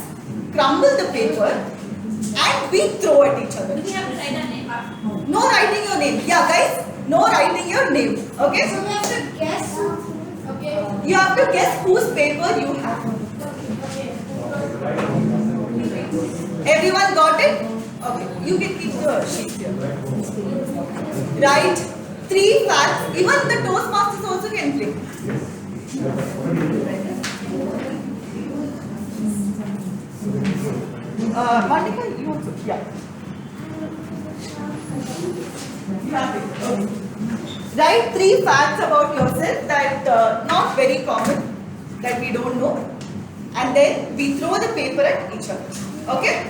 crumble the paper and we throw at each other. We have to write our name. No writing your name. Yeah guys, no writing your name. Okay? So we have to guess. Okay. You have to guess whose paper you have. Everyone got it? Okay, you can keep the sheets here. Write 3 facts. Even the Toastmasters also can play. Monica, you also? Yeah. You have it. Okay. Write 3 facts about yourself that not very common, that we don't know, and then we throw the paper at each other. Okay?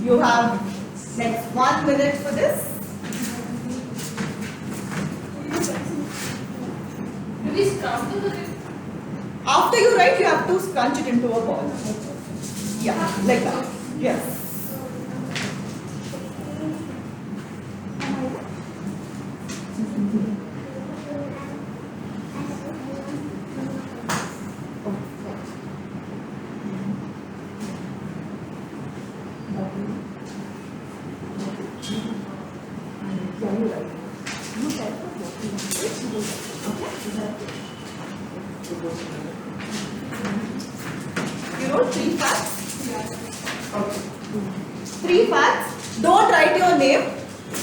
You have next 1 minute for this. After you write, you have to scrunch it into a ball. Yeah, like that. Yes. You wrote 3 facts? Okay. 3 facts. Don't write your name.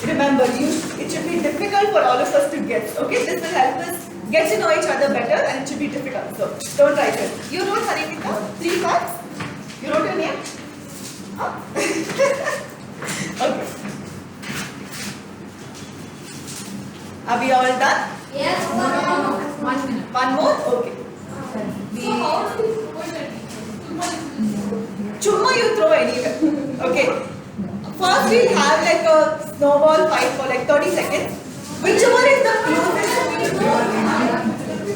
Remember, it should be difficult for all of us to guess. Okay, this will help us get to know each other better, and it should be difficult. So don't write it. You wrote Harimita 3 facts. You wrote your name. Huh? Okay. Are we all done? Yes. 1 minute. One more? Okay. Chumma you throw anywhere. Okay. First we'll have like a snowball fight for like 30 seconds. Whichever is the closest.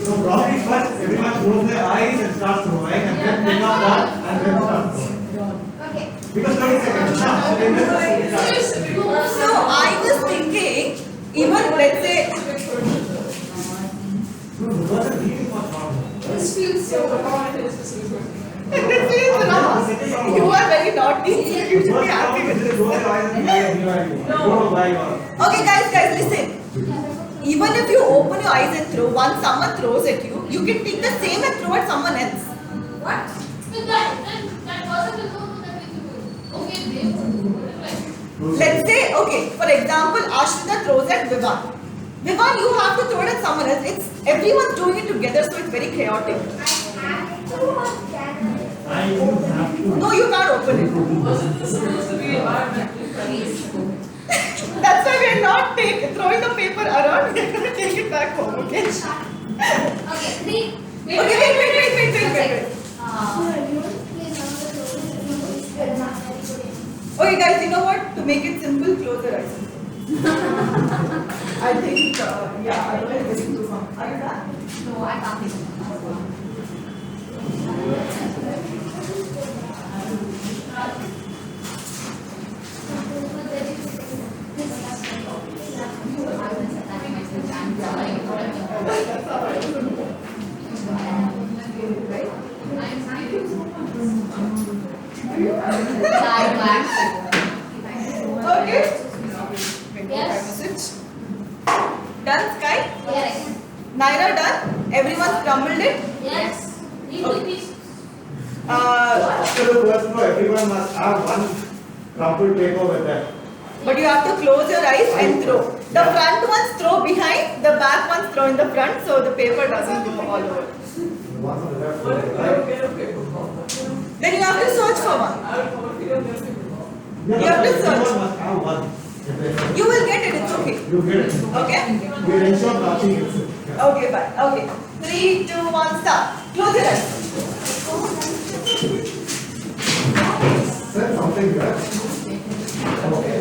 So probably first everyone close their eyes and start throwing and then pick up one and then start throwing. Okay. Because 30 seconds. So I was thinking, even let's say, This feels so wrong. it feels wrong. You are very naughty. You should be happy with this. Okay guys, listen. Even if you open your eyes and throw, once someone throws at you, you can take the same and throw at someone else. What? That person will know that we do. Okay, they. Let's say, okay, for example, Ashrita throws at Vivan. Vivan, you have to throw it at someone else. It's everyone's doing it together, so it's very chaotic. No, you can't open it. That's why we are not throwing the paper around. We are going to take it back home, okay? Okay, three. Wait. Okay, guys, you know what? To make it simple, close your eyes. I think, yeah, otherwise it's too fun. Are you done? No, I can't think. Okay. Yes. Done, Sky? Yes. Naira done? Everyone's crumbled it? Yes. After the first throw, everyone must have one crumpled paper with them. But you have to close your eyes and throw. The front ones throw behind, the back ones throw in the front, so the paper doesn't go all over. One on the left, one on the right. Then you have to search for one. Yeah, You have to everyone search. must have one. You will get it, it's okay. You get it. Okay? We ensure nothing is. Okay, bye. Okay. 3, 2, 1, start. Close your eyes. Said something there. Okay.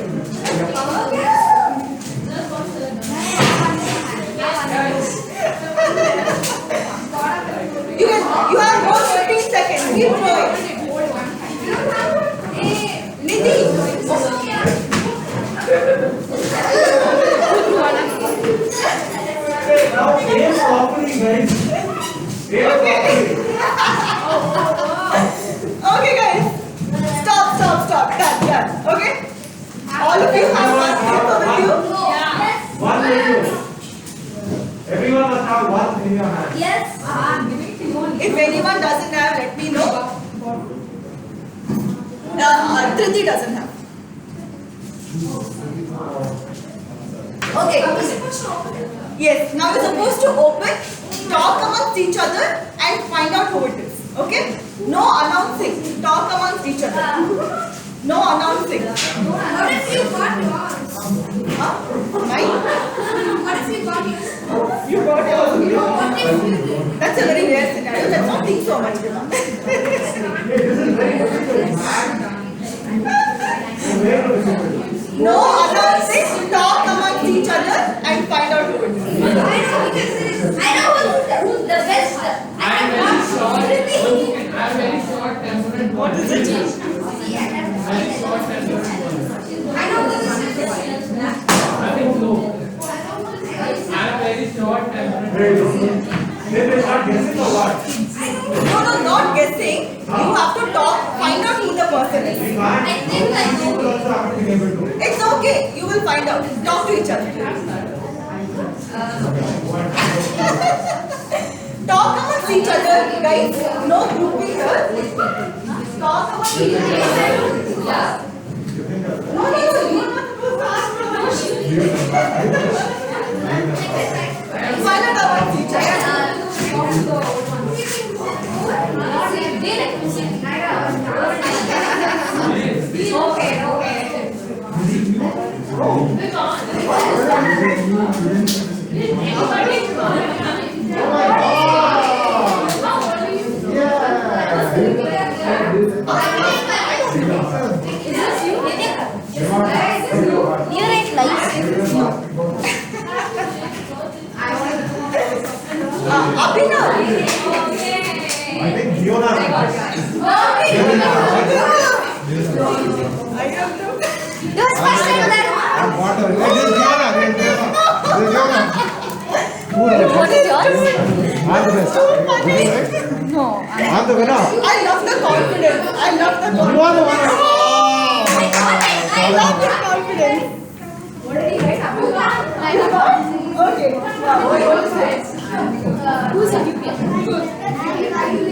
You have more 15 seconds. Keep throwing. Nidhi. Now aim properly, guys. Aim properly. Okay, guys. Stop. Done. Okay? All of you have one paper with you? One with you. Everyone must have one in your hand. Yes. If anyone doesn't have, let me know. Triti doesn't have. Okay. Yes, now you're supposed to open, talk amongst each other and find out who it is. Okay? No announcing. Talk amongst each other. No announcing. What if you got yours? Huh? Mine? nodding so much. No other thing, talk amongst each other and find out who it is. I know who's the best. I am very short. I am very short temperament. What is it? Very short temperament. I know who's the best. I think so. I am very short temperament. Then they start guessing or what? No, not guessing. You have to talk, find out who the person is. I think I know. It's okay, you will find out. Talk to each other. Talk amongst each other, guys. No grouping here. Talk amongst each other. No, you are not supposed to ask for permission. Find out amongst each other. Abhinav. I think Fiona. What is yours? I'm the best. No. I'm the winner. I love the confidence. I love the confidence. You are the winner. I love your confidence. What did he write? Okay. Yeah, what is it? Who's a UP?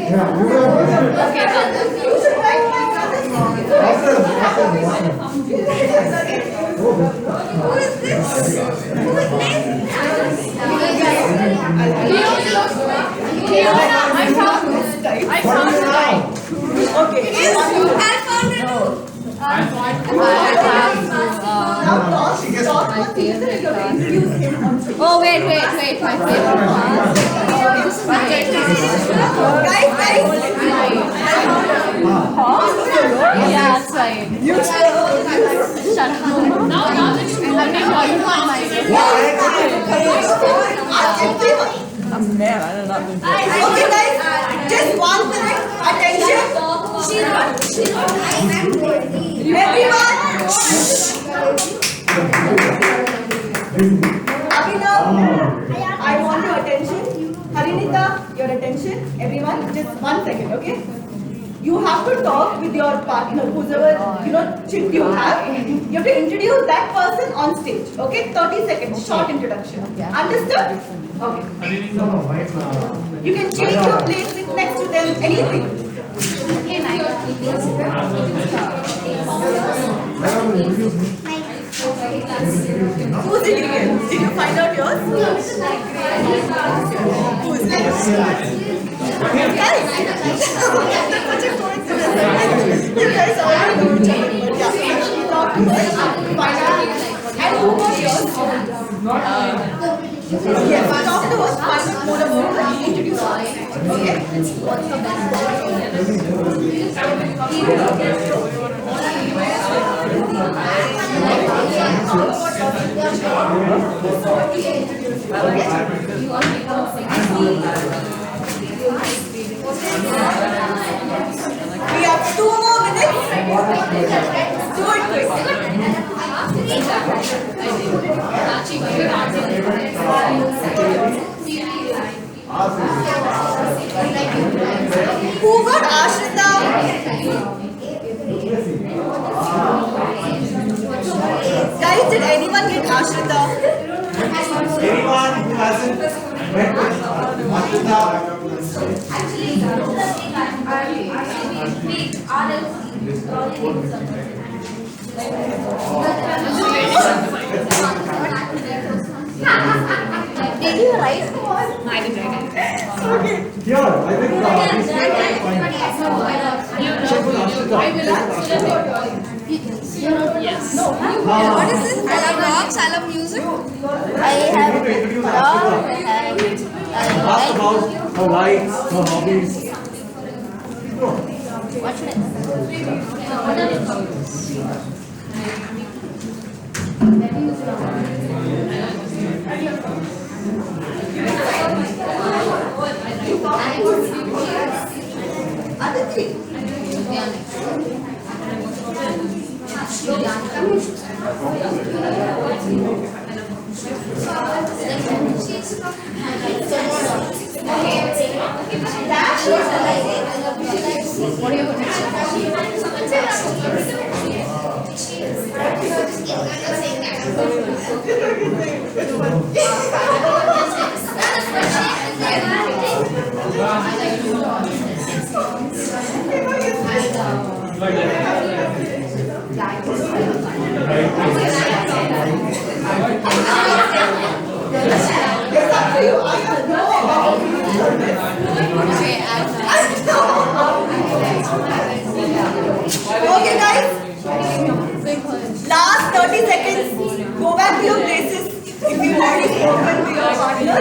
Yeah, you are the winner. Okay, done. You should write my brother's name. Awesome, awesome. Who is this? Who is this? I found mine. Okay. I found it too. Now talk My favorite class. introduce him on stage. Oh, wait. My favorite class. This is my Guys. Yeah, that's right. Shut up. Now that you know me, you know my Okay, guys. Just 1 minute. Attention. Everyone. Abhinav, I want your attention. Harinita, your attention. Everyone, just 1 second, okay? You have to talk with your partner, whoever, chick you have. You have to introduce that person on stage, okay? 30 seconds, short introduction. Understood? Okay. You can change your place, sit next to them, anything. Who's it again? Did you find out yours? Who's next? Guys, such a coincidence. You guys already know each other, but yeah, talk to us, find out. And who was yours? Yes, talk to us, find out more about us, introduce us. We have 2 more minutes. Do it Who got Ashrita? Guys, did anyone get Ashrita? Anyone who hasn't met Ashrita, Did you write? here, I think this is fine. Check with Ashrita. What is this? I love rocks, I love music. I have You need to introduce rock Ashrita. and Ask about her likes, her hobbies. Watch Okay, guys. Last 30 seconds. Go back to your places. If you already spoken to your partner.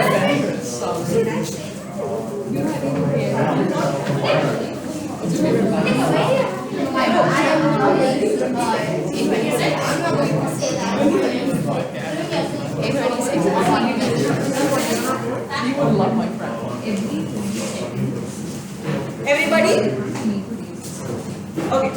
Everybody? Okay.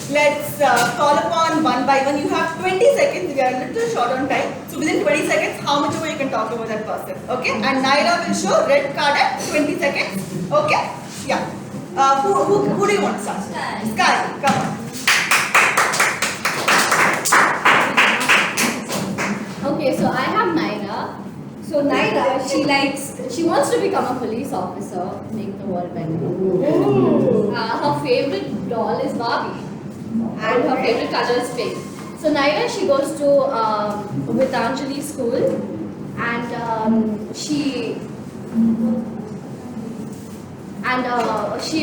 Let's call upon one by one. You have 20 seconds. We are a little short on time. So within 20 seconds, how much more you can talk about that person. Okay? And Naira will show red card at 20 seconds. Okay? Yeah. Who do you want to start? Sky. Come on. Okay, so I have Naira. So Naira, she wants to become a police officer, make the world better. Her favorite doll is Barbie, and her favorite color is pink. So Naira, she goes to Vitanjali school, and she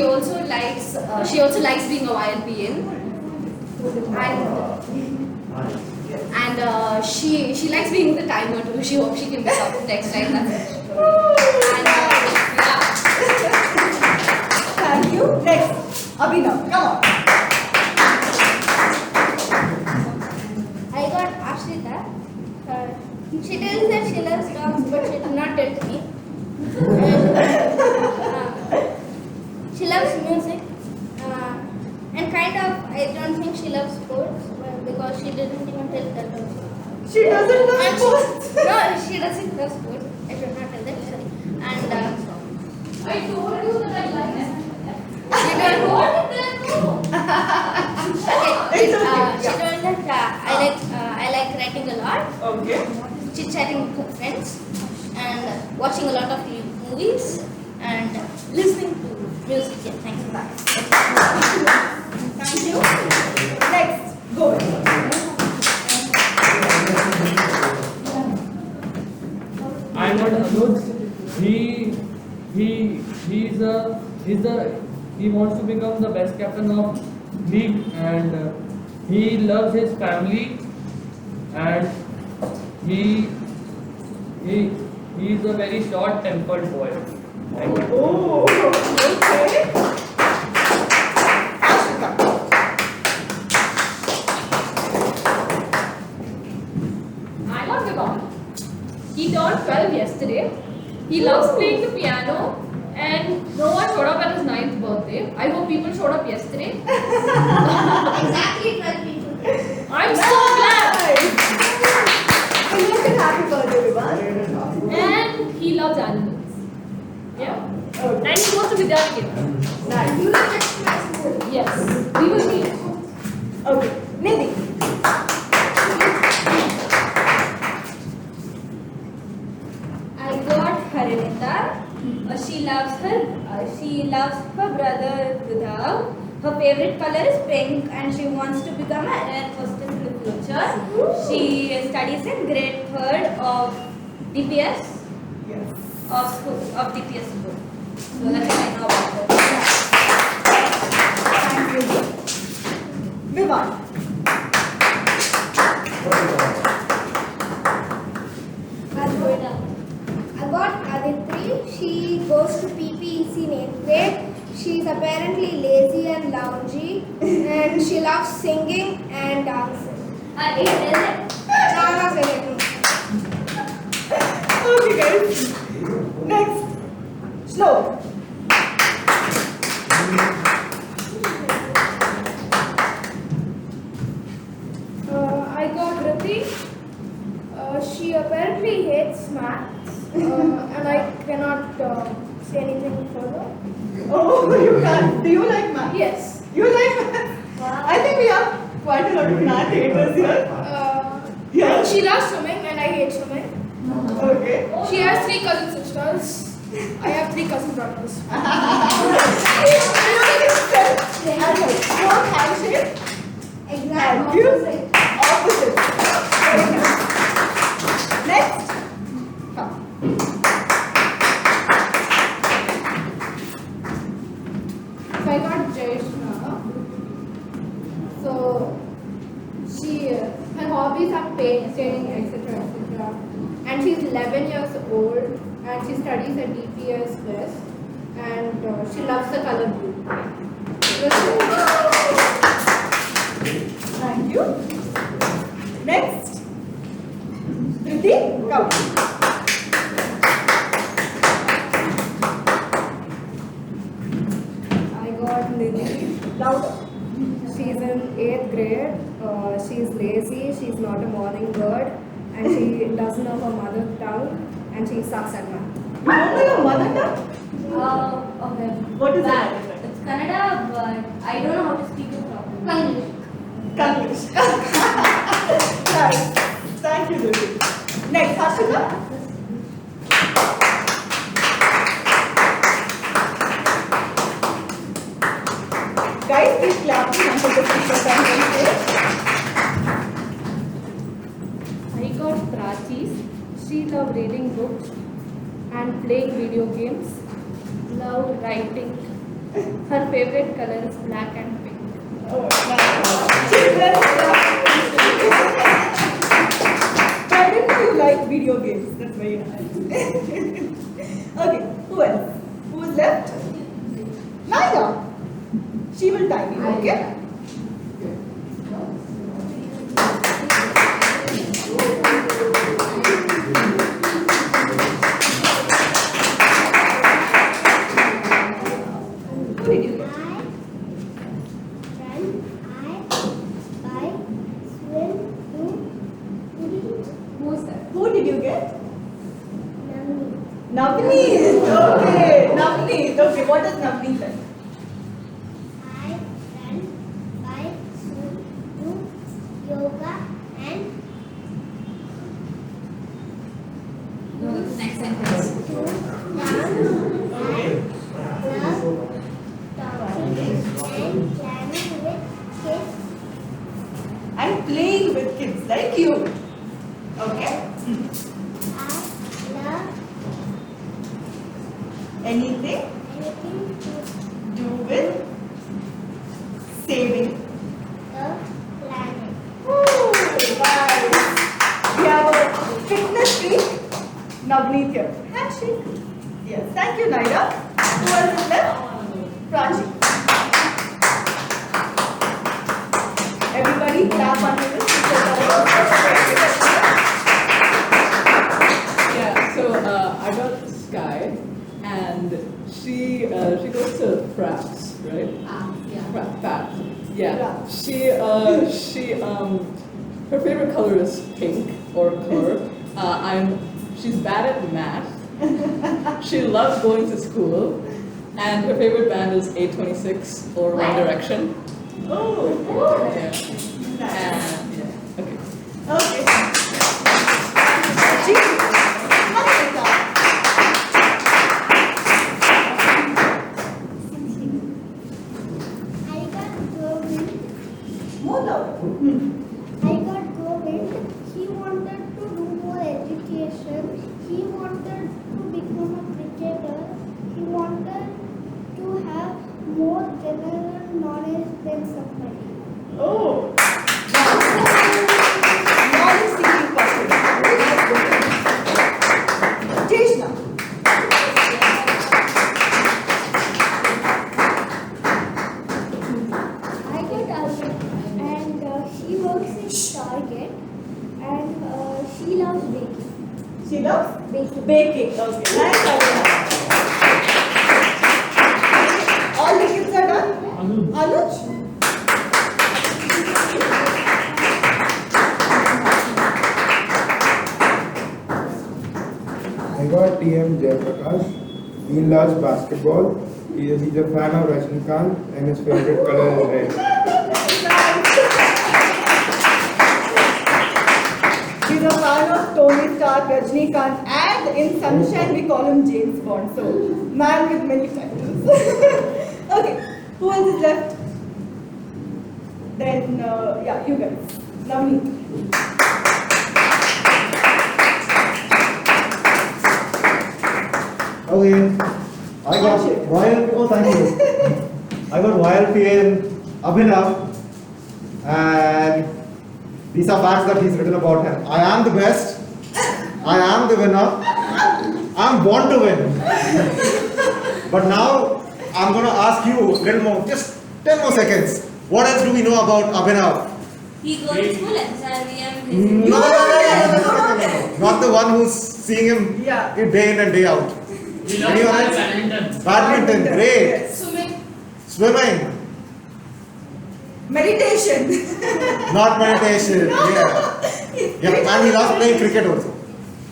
also likes being a YLP and she likes being the timer too. She hopes she can become next time. That's it. And yeah. Thank you. Next. Abhinav, come on. I got Ashrita. She tells that she loves dogs, but she did not tell me. She loves music. And kind of, I don't think she loves sports because she didn't even tell that also. She doesn't love sports. No, she doesn't love sports. I should not tell that, sorry. And I told you that I like it. she told It's okay. she told that I like writing a lot, Okay. chit-chatting with her friends, and watching a lot of movies, and listening to music. Yeah, thank you. Bye. Thank you. Next. Go. I'm not Anuj. He wants to become the best captain of league, and he loves his family, and he is a very short-tempered boy. Thank you. Oh, okay. I love the God. He turned 12 yesterday. He loves playing the piano, and no one showed up at his 9th birthday. I hope people showed up yesterday. Exactly 12 people. I'm so glad. Happy birthday, everyone. And he loves animals. Yeah. And he goes to Vidyarthi. Nice. Yes. We will meet. Okay. Nidhi. I got Harinita. She loves her brother Vidhav. Her favorite color is pink and she wants to become an air hostess in the future. She studies in grade 3rd of DPS of DPS school. So that's what I know about her. Thank you. Vivan. I got Aditri. She goes to PPEC in 8th grade. She's apparently lazy and loungy, and she loves singing and dancing. Is it? Chana Zeretu. Okay, guys. Next. Slow. I got Rati. She apparently hates maths, and I cannot say anything further. Oh, you can't. Do you like math? Yes. You like math? I think we have quite a lot of math haters here. Yeah. And she loves swimming, and I hate swimming. Okay. She has 3 cousin sisters. I have 3 cousin brothers. What handshake? Exact You? opposite. Opposite. Very nice. Next. Come. So I got Jayashna. So her hobbies are painting, etc., etc. And she's 11 years old, and she studies at DPS West, and she loves the color blue. Thank you. Next. Priti, come. I got Lily. Louder. She's in 8th grade. She's lazy. She's not a morning bird, and she doesn't know her mother tongue, and she sucks at math. You don't know your mother tongue? Okay. What is Bad. it? It's Kannada, but I don't know how to speak it properly. English. Nice. Thank you, Lily. Next, Harshika. Guys, please clapping until the speaker comes on stage. I got Prachi's. She loves reading books and playing video games. Love writing. Her favorite color is black and pink. Oh, nice. Children, why didn't you like video games? That's very nice. Okay, who else? Who is left? Naira. She will time you, okay? Who did you get? Who did you get? Navneet. Okay, Navneet. Okay, what does Navneet like? Next sentence. And playing with kids like you. Okay? Anything do with saving. Ooh, nice. We have a fitness freak, Navneet here. Handshake. Yes, thank you, Naira. Who else is left? Prachi. Everybody clap until this. Yeah, so I got Sky, and she goes to Praps, right? Yeah. Praps. Yeah. She her favorite color is pink or color. She's bad at math. She loves going to school, and her favorite band is 826 or One Direction. Oh, Yeah. nice. And yeah. Okay. Okay. Gigi, Harshika. More louder. I got Govind. He wanted to do more education. He wanted to become a cricketer. He wanted to have more general knowledge than somebody. Oh. Knowledge loves baking. She loves Baking. baking. Okay, nice. Abhinav. All the kids are done? Anuj? I got TM Jayaprakash. He loves basketball. He's a fan of Rajnikant and his favorite color is red. He's a fan of Tony Stark, Rajnikant, and in Sunshine we call him James Bond. So, man with many titles. Okay, who else is left? Then, yeah, you guys. Navneet. Okay, I got YLP. Oh, thank you. I got YLP in Abhinav, and these are facts that he's written about him. I am the best. I am the winner. I'm born to win. But now I'm going to ask you a little more, just 10 more seconds. What else do we know about Abhinav? He goes to school and we am No. Not the one who's seeing him Yeah. day in and day out. He loves Anyone else? badminton. Badminton, great. Yes. Swimming, Meditation. not meditation. Yeah. Yep, and he loves playing cricket also.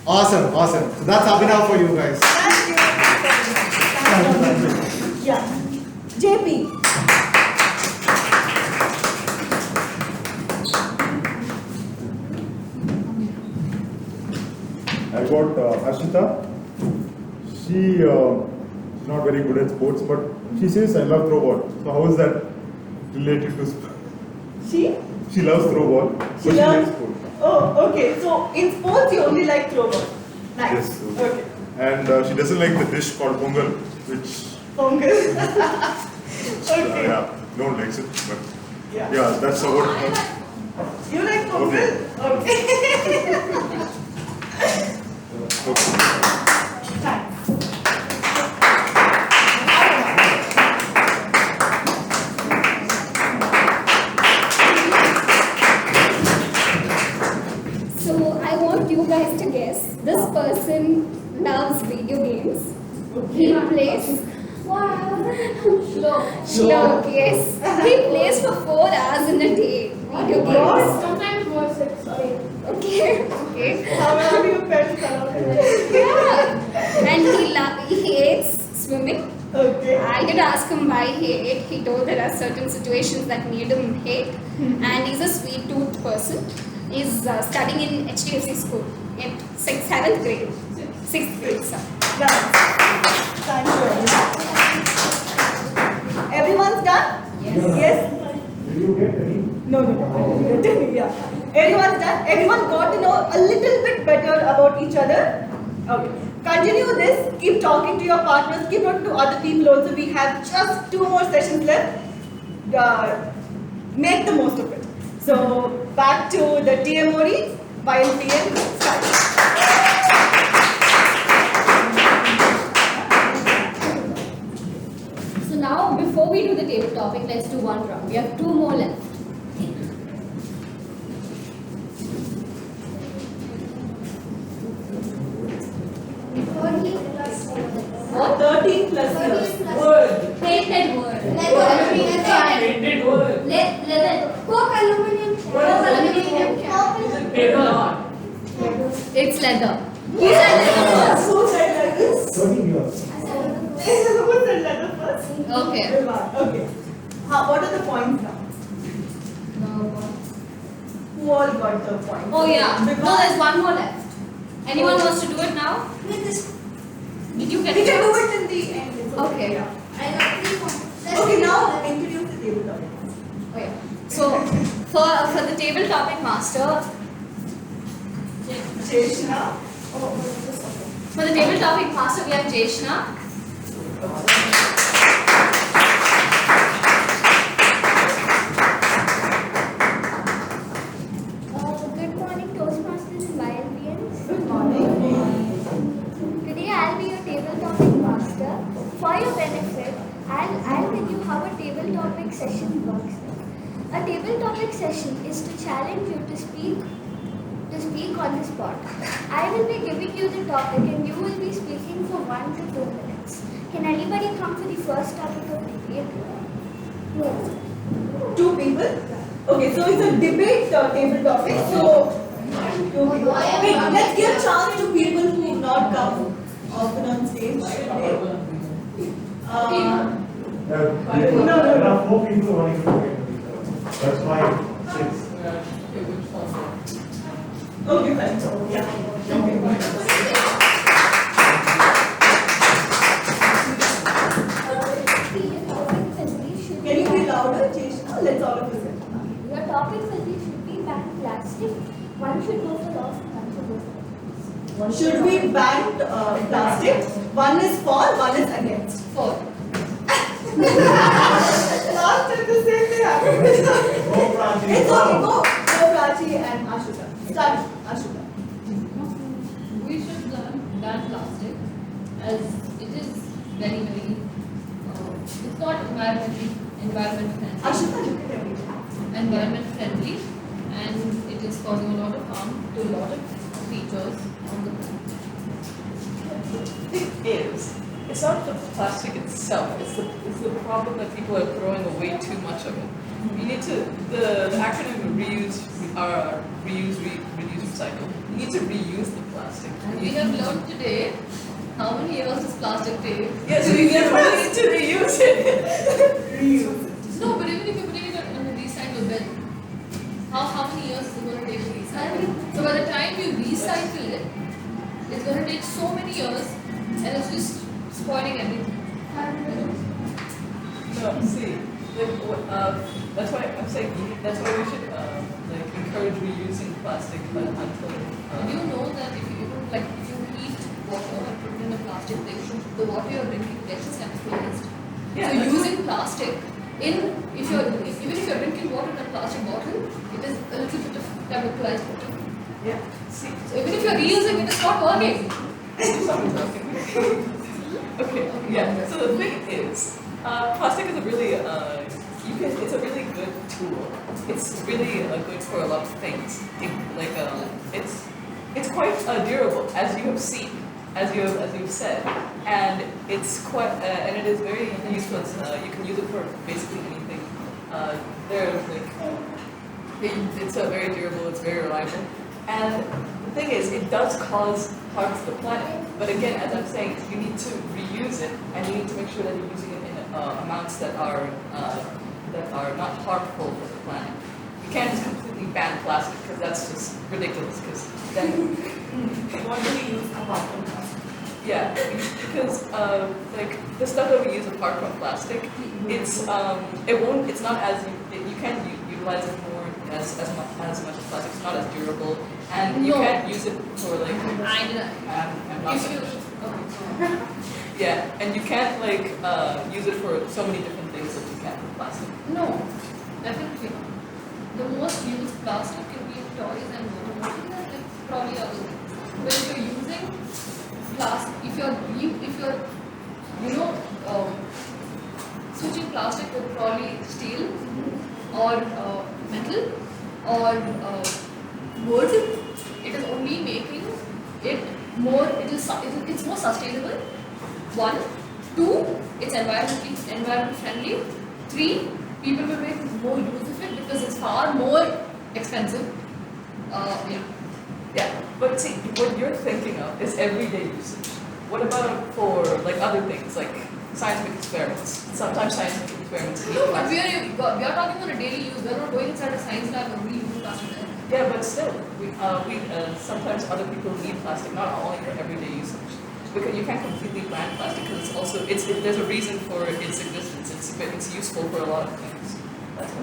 Awesome, awesome. So that's Abhinav for you guys. Thank you. Yeah. JP. I got Ashita. She's not very good at sports, but she says I love throw ball. So how is that related to sport? She? She loves throw ball, but She she loves- likes sport. Oh, okay. So in sports you only like throwball. Nice. Yes. Okay. Okay. And she doesn't like the dish called pongal, which Pongal. Okay. yeah, no one likes it, but Yeah. yeah, that's what. You like pongal? Okay. Okay. Thanks. So I want you guys to guess. This person loves video games. He plays. Sure, yes. He plays for 4 hours in a day. Video games. Sometimes more 6 or 8. Okay, okay. How are you pets? Yeah. And he hates swimming. Okay. I did ask him why he hate. He told there are certain situations that made him hate. And he's a sweet tooth person. He's studying in HDFC school in 7th grade. 6th grade, sir. Nice. Thank you. Everyone's done? Yes. Did you get any? No. Yeah. Everyone's done? Everyone got to know a little bit better about each other? Okay. Continue this. Keep talking to your partners. Keep talking to other people also. We have just 2 more sessions left. Make the most of it. So, back to the TMOD. YLP start. So now, before we do the table topic, let's do one round. We have 2 more left. What? 13 plus years. Word. painted word. Painted word. Leather. Coke aluminum. Paper. It's leather. Who said leather first? 13 years. Who said leather first? Okay. Okay. What are the points now? Who all got the points? Oh yeah. No, Because there's one more left. Anyone wants to do it now? Did you get we it? can do it in the end. It's Okay. Yeah. I got 3 points. Okay, now introduce the table topic. Oh yeah. So for the table topic master, Jeshna. for the table topic master we have Jeshna. Good morning, Toastmasters and YLPians. Good morning. Today I'll be your table topic master. For your benefit, I'll tell you how a table topic session works. A table topic session is to challenge you to speak to speak on the spot. I will be giving you the topic and you will be speaking for 1 to 2 minutes. Can anybody come for the first topic of debate? No. 2 people? Okay, so it's a debate table topic. So, 2 people. Wait, let's give a chance to people who have not come often on stage today. There are 4 people wanting to debate with each other. That's why 6. Okay, fine. Yeah. Can you be louder, Cheshna? Let's all of us listen. Your topic will be should we ban plastic? One should go for laws and one should go for laws. Should we ban plastic? One is for, one is against. For. Last time the same thing happened. It's okay, go. Go, Prachi and Ashuta. Start, Ashuta. We should ban plastic as it is very, it's not environment friendly. Ashuta, look at everything. Environment friendly, and it is causing a lot of harm to a lot of creatures on the planet. It is. It's not the plastic itself, it's the problem that people are throwing away too much of it. You need to, the acronym reuse, reduce, recycle. You need to reuse the plastic. And we have learned today how many years does plastic take? Yes, we definitely need to reuse it. Reuse it. No, but even if you're putting it on the recycle bin, how many years is it going to take to recycle? So by the time you recycle it, it's going to take so many years, and it's just spoiling everything. No, see, that's why I'm saying that's why we should encourage reusing plastic until. You know that if you heat water and put it in a plastic thing, the water you're drinking gets chemicalized. Yeah, so using plastic even if you're drinking water in a plastic bottle, it is a little bit of chemicalized water. Yeah. See. So even if you're reusing it, it's not working. Okay. Yeah. So the thing is, plastic is a really it's a really good tool. It's really good for a lot of things. It's quite durable, as you have seen, as you've said, and it's quite and it is very useful. You can use it for basically anything. It's very durable. It's very reliable, and the thing is, it does cause harm to the planet. But again, as I'm saying, you need to reuse it, and you need to make sure that you're using it in amounts that are not harmful for the planet. You can't just completely ban plastic because that's just ridiculous. Because then What do we use apart from plastic? yeah, because the stuff that we use apart from plastic, it's not as you can't utilize it more as much as plastic. It's not as durable, and you can't use it for I'm not okay. Yeah, and you can't use it for so many different things that you can with plastic. No, definitely not. The most used plastic can be in toys and water bottles and probably other things. But if you're using plastic, if you're switching plastic with probably steel or metal or wood, it is only making it more. It's more sustainable. 1, 2, it's environment friendly. 3, people will make more use of it because it's far more expensive. Yeah, but see, what you're thinking of is everyday usage. What about for other things like scientific experiments? Sometimes scientific experiments need No, but plastic. we are talking on a daily use. We are not going inside a science lab and we use plastic there. Yeah, but still, we sometimes other people need plastic, not only for everyday usage. Because you can't completely ban plastic because there's a reason for its existence. It's useful for a lot of things.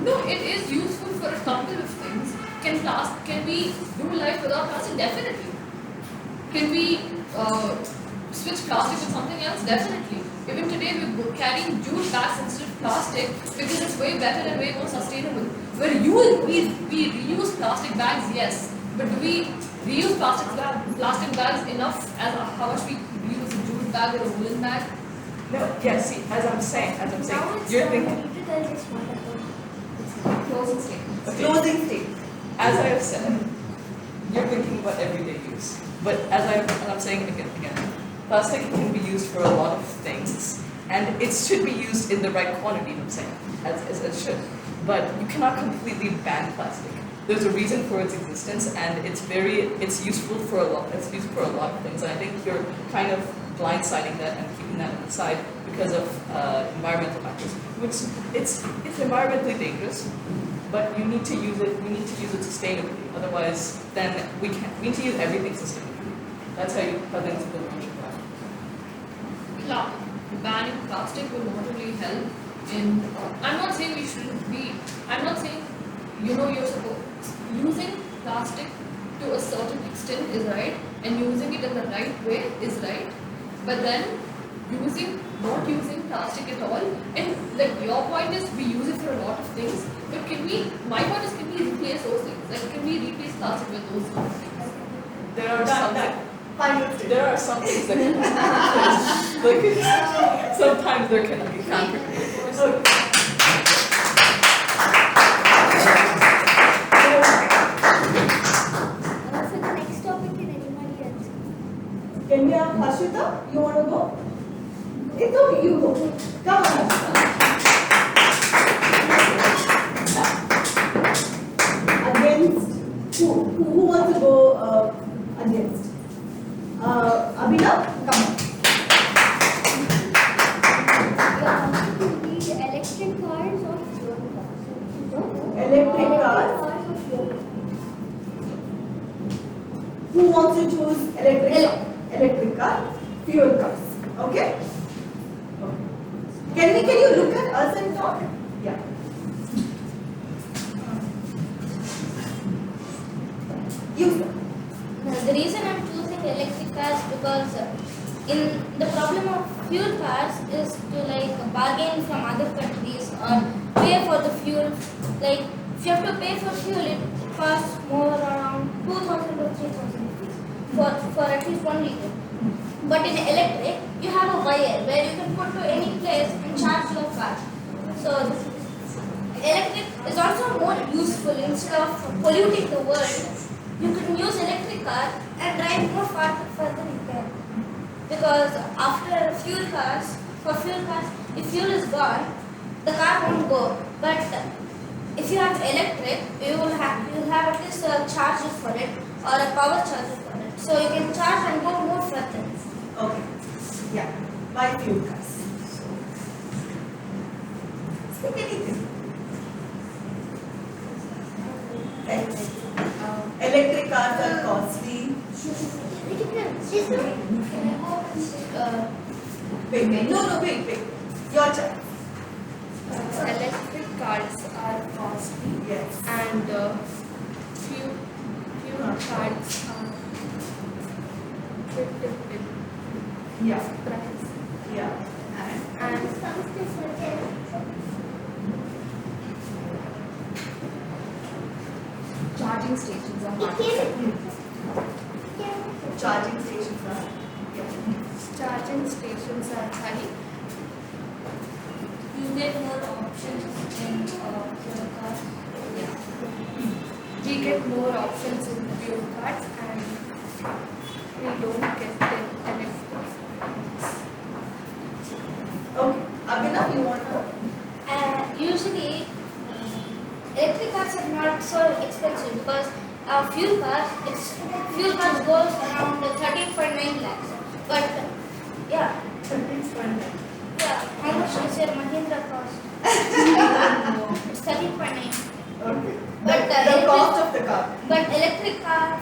No, it is useful for a couple of things. Can we do life without plastic? Definitely. Can we switch plastic with something else? Definitely. Even today we're carrying jute bags instead of plastic because it's way better and way more sustainable. We reuse plastic bags, yes, but do we reuse plastic bags enough as how much we reuse a jute bag or a woolen bag? No, yeah, see, as I'm saying, Now it's you're time thinking. for you to tell this wonderful Closing statement. Okay. Closing statement. As I have said, you're thinking about everyday use. But as I'm saying again, plastic can be used for a lot of things, and it should be used in the right quantity, I'm saying, as it should. But you cannot completely ban plastic. There's a reason for its existence, and it's useful for a lot. It's used for a lot of things, and I think you're kind of blindsiding that and keeping that aside because of environmental factors, which it's environmentally dangerous. But you need to use it. We need to use it sustainably. Otherwise, then we need to use everything sustainably. That's how things will function. Banning plastic will not only help in. I'm not saying we shouldn't be. I'm not saying you're supposed using plastic to a certain extent is right, and using it in the right way is right. But then not using plastic at all, and like your point is we use it for a lot of things. But my point is, can we replace those things? Like, can we replace plastic with those things? There are some things that can be replaced. Like, sometimes there can be can't For the next topic, can anybody else? Can we have Harshita? You want to go? It's okay, you go. Come on, Against who? Who wants to go against? Abhinav, come on. Electric cars or fuel cars? Electric cars. Who wants to choose electric car? Fuel cars. Okay? Can you look at us and talk? Yeah. The reason I'm choosing electric cars because in the problem of fuel cars is to like bargain from other countries or pay for the fuel. Like if you have to pay for fuel, it costs more around 2,000 or 3,000 rupees for at least 1 liter. But in electric, you have a wire where you can put to any place and charge your car. So electric is also more useful. Instead of polluting the world, you can use electric car and drive more further you can. Because after fuel cars, if fuel is gone, the car won't go. But if you have electric, you'll have at least a charger for it or a power charger for it. So you can charge and go more further. Okay. Yeah. Buy fuel cars. Speak anything. Electric cars are costly. Wait. Your turn. Electric cars are costly. Yes. And fuel cards are different Yeah. price. Yeah. And Charging stations are hard. Charging stations are. Yeah. charging stations are high. You get more options in fuel cars. We get more options in fuel cards and we don't get them electric. Okay. Abhinav, you want to? Usually, electric cars are not so expensive because fuel cars goes around 13.9 lakhs. But yeah. 13.9. Yeah. How much is your Mahindra cost? It's 13.9. Okay. But the cost of the car. But electric cars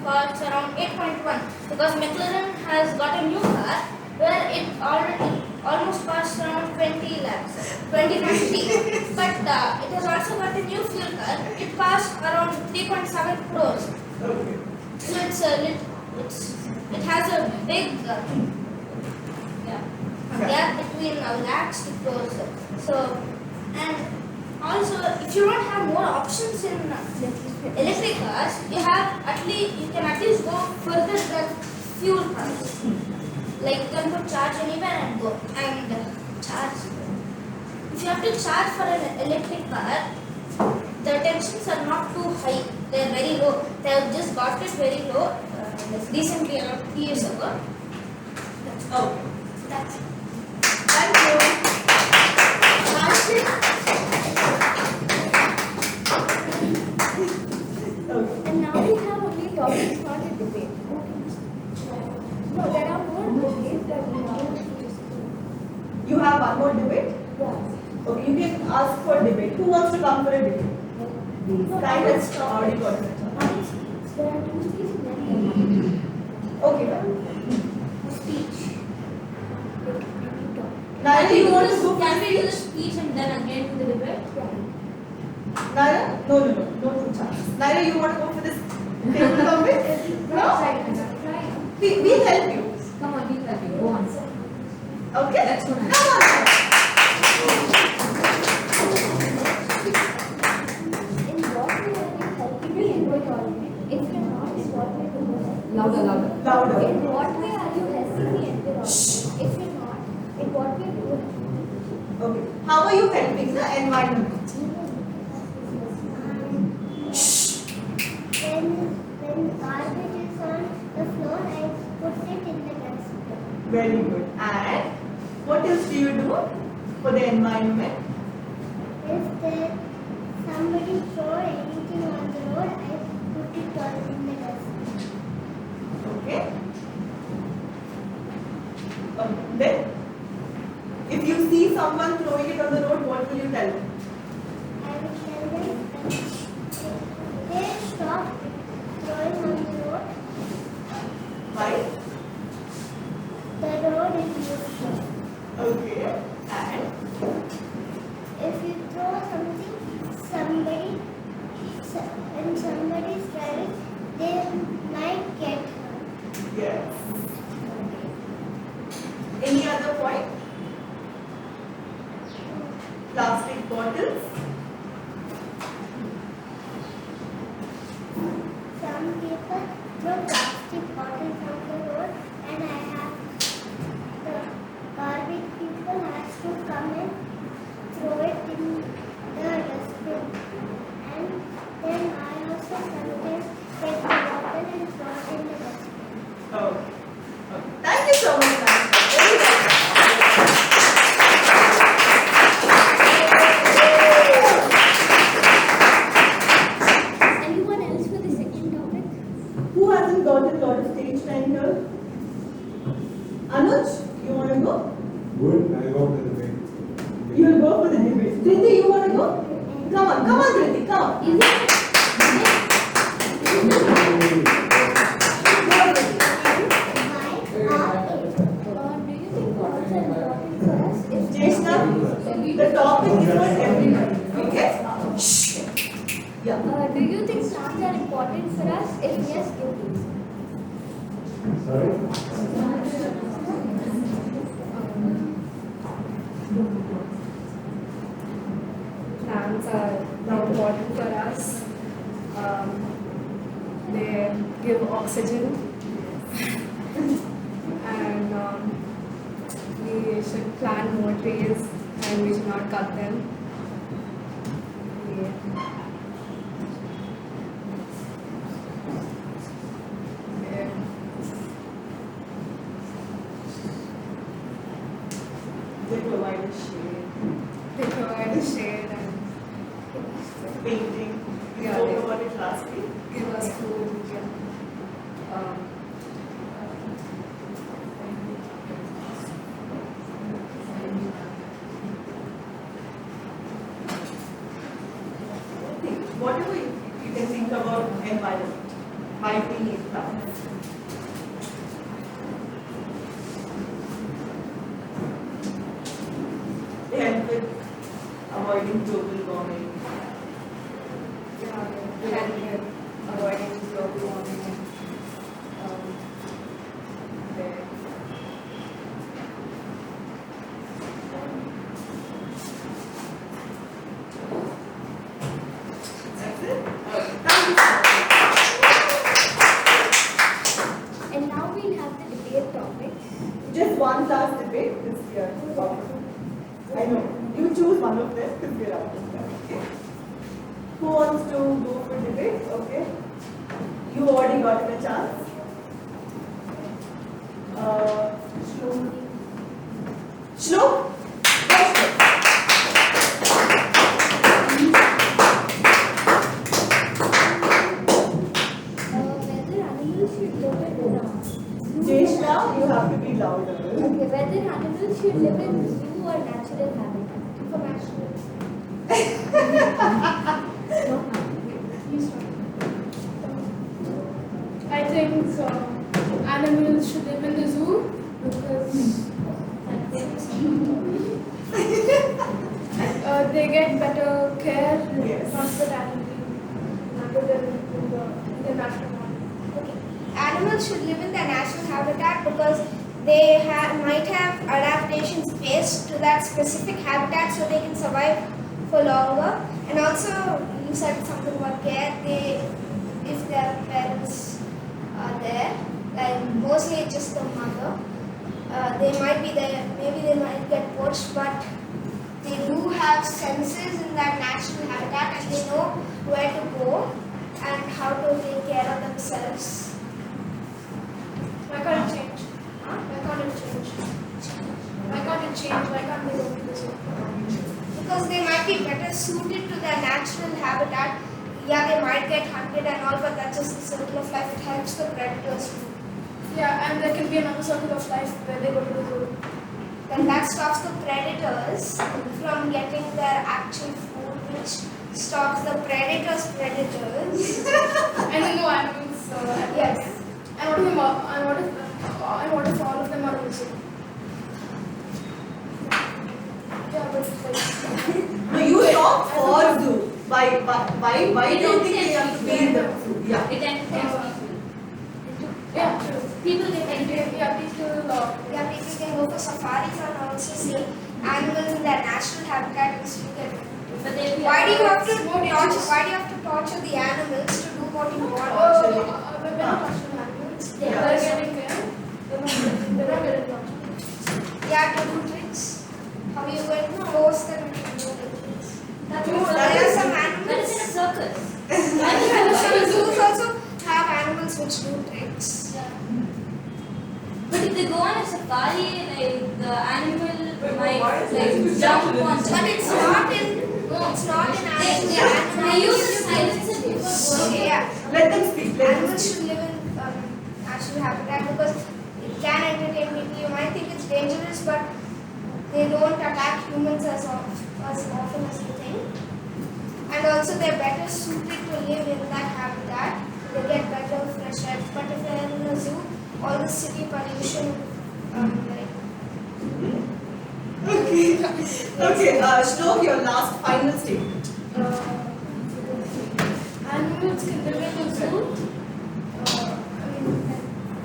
costs around 8.1 because McLaren has got a new car where it already almost costs around 20 lakhs, 20 but it has also got a new fuel car. It costs around 3.7 crores. Okay. So it has a big gap between lakhs to crores. So and also if you don't have more options in electric cars, you can at least go further than fuel cars. Like you can put charge anywhere and go and charge. If you have to charge for an electric car, the tensions are not too high. They are very low. They have just got it very low recently, around 3 years ago. Okay. That's it. Thank you. Okay. And now we have only topics, not a debate. No, there are more debates that we have. You have one more debate? Yes. Okay, you can ask for debate. Who wants to come for a debate? No, Sky has already got it. there are two speeches and Okay. speech. Nara, you want to go for Can the we do the speech? speech and then again do the debate? Nara? No, two chances. Nara, you want to go for this table topic? No? We'll help you. Come on, we'll help you. Go on. Okay? Let's go now. Come on. In what way are you helping me enjoy your life? If you're not, in what way do you help? Louder, louder. Louder. In what way are you helping me enjoy your life? If you're not, in what way do you help me? Okay. How are you helping the environment? When garbage is on the floor, I put it in the dustbin. Very good. And what else do you do for the environment? If there somebody throw anything on the road, I put it all in the dustbin. Okay. Then, if you see someone throwing it on the road, what will you tell them? I will tell them they stop throwing on the road. Why? The road is useless. Okay. And If you throw something, when somebody is driving, they might get hurt. yes. Any other point? Plastic bottles. Some people throw plastic bottles on the road, and the garbage people has to come and throw it in the dustbin. And then I also sometimes take the bottle and throw it in the dustbin. Oh. Okay. Thank you so much, ma'am. Very well. Anyone else for the second topic? Who hasn't got a lot of stage time here? Anuj, you want to go? Good, I'll go to the debate. You will go for the debate. Triti, you want to go? Come on, Triti, come on. Is it? Jeshna, the topic is for everyone. Okay? Yeah. Do you think plants are important for us? If yes, give please. Sorry? Plants are important for us. They give oxygen, and we should plant more trees, and we should not cut them. Yeah. Yeah. They provide a shade, They provide a shade and painting. We Yeah, spoke they- about it last week. give us food. Yeah. Whatever you can think about environment, why we need plants. They help with avoiding global warming. Yeah, they help with avoiding global warming. They That's it. Thank you so much. And now we'll have the debate topic. Just one last debate this year. I know. You choose one of them because we're out of time. Okay? Who wants to go for debate? Okay. You already got a chance. Shlok? Whether animals should live in Jeshna, you have to be louder. okay, whether animals should live in zoo or natural habitat. Informational. I think animals should live in the zoo because they get better care Yes. hospitality rather than in the national park. Okay. Animals should live in their natural habitat because they might have adaptations based to that specific habitat so they can survive for longer. And also, you said something about care. If their parents are there, like mostly it's just the mother, they might be there, maybe they might get poached, but they do have senses in that natural habitat and they know where to go and how to take care of themselves. Why can't it change? Huh? Why can't it change? Why can't it change? Why can't they go to the zoo? Because they might be better suited to their natural habitat. Yeah, they might get hunted and all, but that's just the circle of life. It helps the predators too. Yeah, and there can be another circle of life where they go to the zoo. Then that stops the predators from getting their actual food, which stops the predators' predators. And then no animals. Yes. And what if all of them are in the zoo? Yeah, but it's like. No, you talk for zoo. Why don't think they have to be in the zoo? Yeah. It entertains people. Yeah, true. People get entertained. Yeah, People can go for safaris and also see animals in their natural habitat and still get. But they Why do you have to torture the animals to do what you want? We're not touching animals. They're getting care. They're not getting tortured. Yeah, to do tricks. How are you going to force them to do the tricks? There are some animals. That is in a circus. Some zoos also have animals which do tricks. But if they go on a safari, like the animal might like jump on. But it's not in. It's not in animals. They use the silencer before going. Okay, yeah. Let them speak. Animals should live in natural habitat because it can entertain people. You might think it's dangerous, but they don't attack humans as often as you think. And also, they're better suited to live in that habitat. They get better fresh air. But if they're in a zoo, all the city pollution, Okay. Okay. Shlok, your last final statement. Animals can live in the zoo.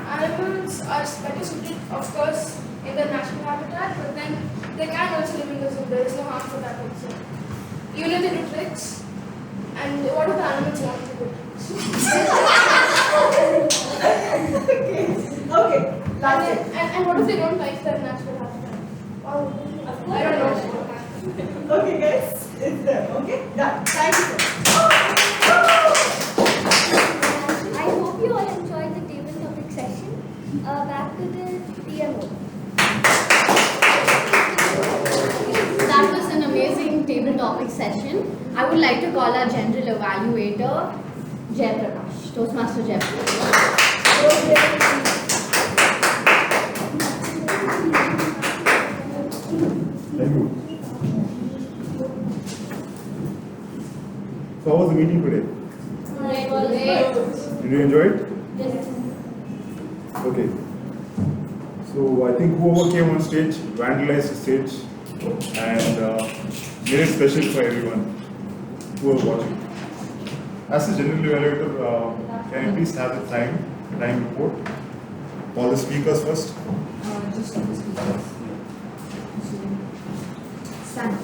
Animals are better suited, of course, in their natural habitat, but then they can also live in the zoo. There is no harm for that also. Even if they do tricks. And what if the animals want to do tricks? Okay. Last it. And what if they don't like their natural habitat? I don't know. Okay, guys. It's them. Okay. Done. Thank you. I hope you all enjoyed the table topic session. Back to the TMO. That was an amazing table topic session. I would like to call our general evaluator, Jayaprakash, Toastmaster Jayaprakash. Thank you. So how was the meeting today? Did you enjoy it? Okay. So I think whoever came on stage vandalized the stage and made it special for everyone who was watching. As a general evaluator, can you please have the time report? All the speakers first. Just the speakers. Stand up.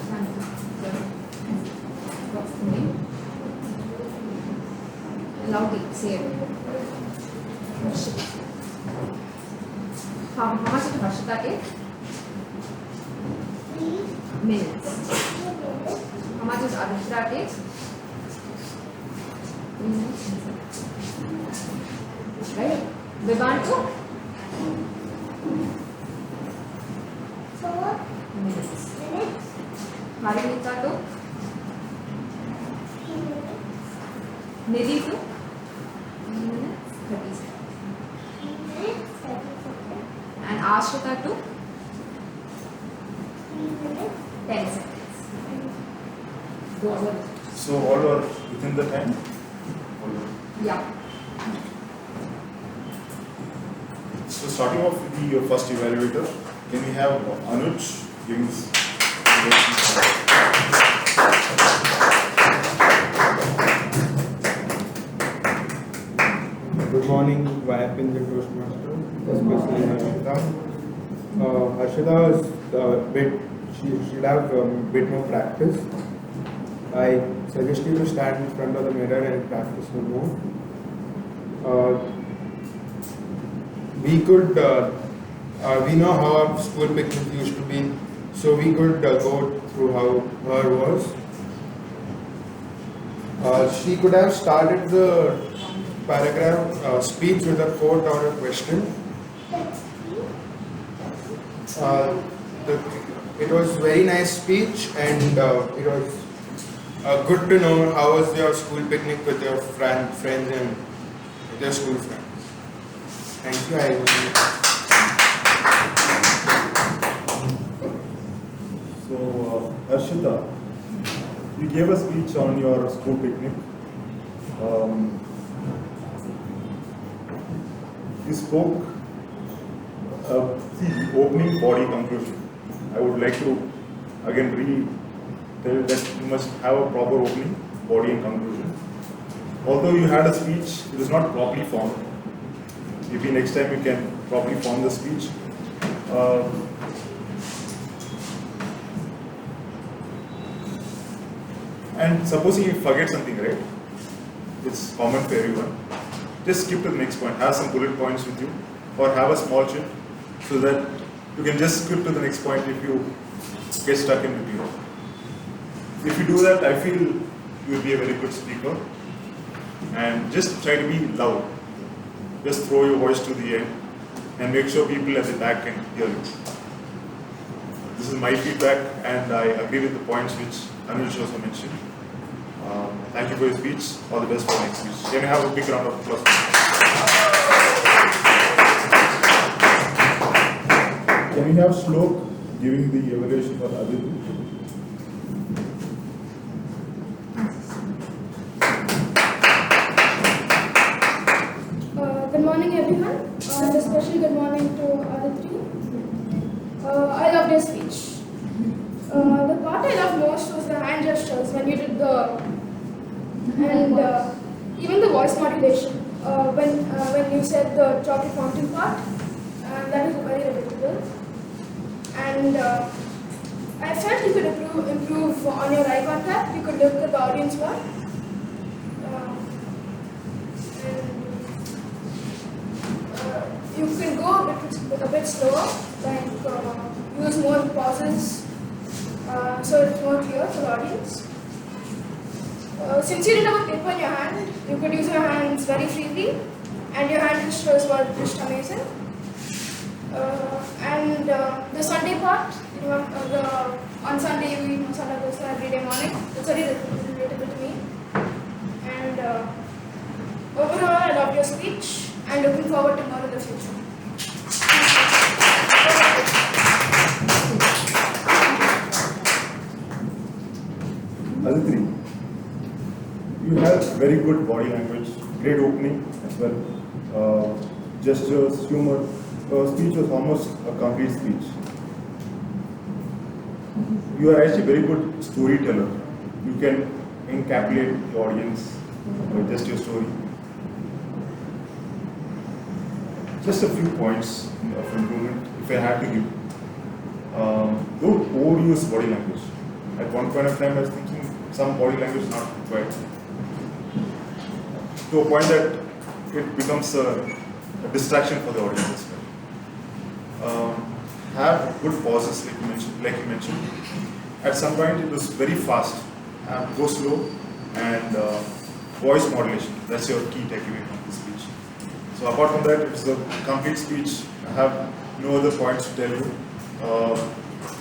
What's the name? Loudly, say it. How much did Harshita take? Minutes. How much does Adishra take? Right? Vivantu? 4 Minutes. minutes. Harimika to? 3 minutes. Nidhi to? minutes, 30 seconds. 3 minutes. 30 seconds. And Ashrita to? 3 minutes. 10 seconds. Those are, So all are within the time? yeah. So starting off with the first evaluator, can we have Anuj giving this Good morning, YLP and the Toastmaster, especially Harshita. Harshita is she should have a bit more practice. I suggest you to stand in front of the mirror and practice some more. We know how our school picnic used to be, so we could go through how her was. She could have started the paragraph speech with a quote or a question. It was very nice speech, and it was good to know how was your school picnic with your friends and with your school friends. Thank you. I will. So, Arshita, you gave a speech on your school picnic. You spoke, opening, body, conclusion. I would like to again tell that you must have a proper opening, body and conclusion. Although you had a speech, it is not properly formed. Maybe next time you can properly form the speech. And supposing you forget something, right? It's common for everyone. Just skip to the next point. Have some bullet points with you, or have a small chit so that you can just skip to the next point if you get stuck in between. If you do that, I feel you will be a very good speaker. And just try to be loud. Just throw your voice to the end and make sure people at the back can hear you. This is my feedback, and I agree with the points which Anuj also mentioned. Thank you for your speech. All the best for the next speech. Can we have a big round of applause? Can we have Shlok giving the evaluation for Aditi? Good morning, everyone. And especially good morning to Aditi. I loved your speech. The part I loved most was the hand gestures when you did even the voice modulation when you said the chocolate fountain part. That is very relatable. And I felt you could improve on your eye contact. You could look at the audience more. You can go a bit slower, like use more pauses, so it's more clear for the audience. Since you didn't have a paper in your hand, you could use your hands very freely, and your hand gestures were just amazing. The Sunday part, on Sunday you eat masala dosa every day morning. It's very relatable to me. And overall, I loved your speech and looking forward to more in the future. Aditi, you have very good body language, great opening as well. Gestures, humor. Speech was almost a complete speech. You are actually very good storyteller. You can encapsulate the audience with just your story. Just a few points of improvement, if I had to give. Don't overuse body language. At one point of time, I was thinking some body language is not required. To a point that it becomes a distraction for the audience as well. Have good pauses, like you mentioned. At some point, it was very fast. Go slow and voice modulation. That's your key takeaway from the speech. So apart from that, it's a complete speech. I have no other points to tell you.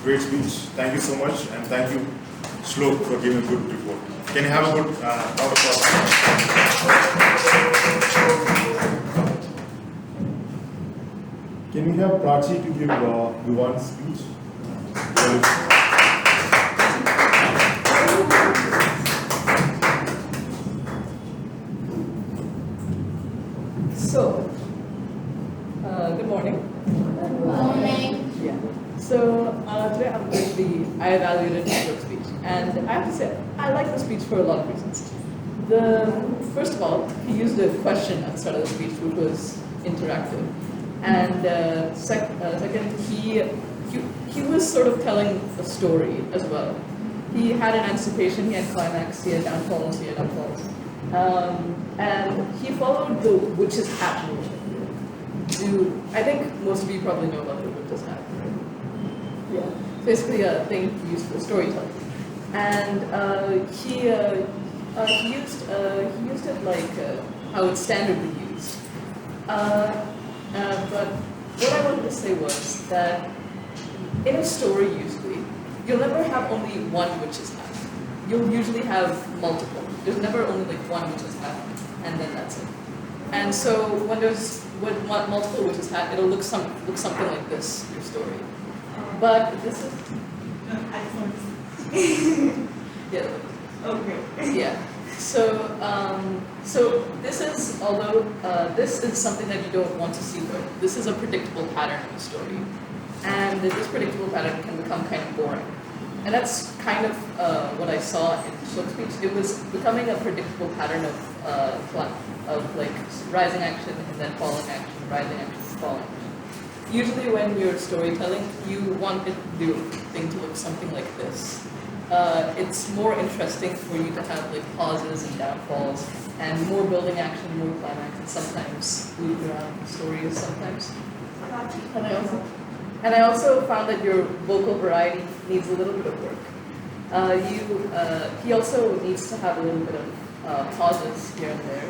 Great speech. Thank you so much, and thank you, Shlok, for giving a good report. Can you have a good round of applause? Can we have Prachi to give Yuvan's speech? So, good morning. Good morning. Yeah. So today I evaluated Shlok's speech, and I have to say I like the speech for a lot of reasons. First of all, he used a question at the start of the speech, which was interactive, and second, he was sort of telling a story as well. He had an anticipation, he had climax, he had downfalls, and he followed the witch's hat rule. I think most of you probably know about the witch's hat. Yeah, basically a thing used for storytelling, and he used it like how it's standardly used. But what I wanted to say was that in a story, usually you'll never have only one witch's hat. You'll usually have multiple. There's never only like one witch's hat, and then that's it. And so when there's multiple witch's hat, it'll look something like this. Your story. But this is. Yeah. Okay. Yeah. So this is, although this is something that you don't want to see, but this is a predictable pattern in the story, and this predictable pattern can become kind of boring. And that's kind of what I saw in Shlok's speech. It was becoming a predictable pattern of like rising action and then falling action, rising action, falling action. Usually when you're storytelling, you want the thing to look something like this. It's more interesting for you to have like pauses and downfalls and more building action, more climax, and sometimes loop around stories sometimes. And I also found that your vocal variety needs a little bit of work. He also needs to have a little bit of pauses here and there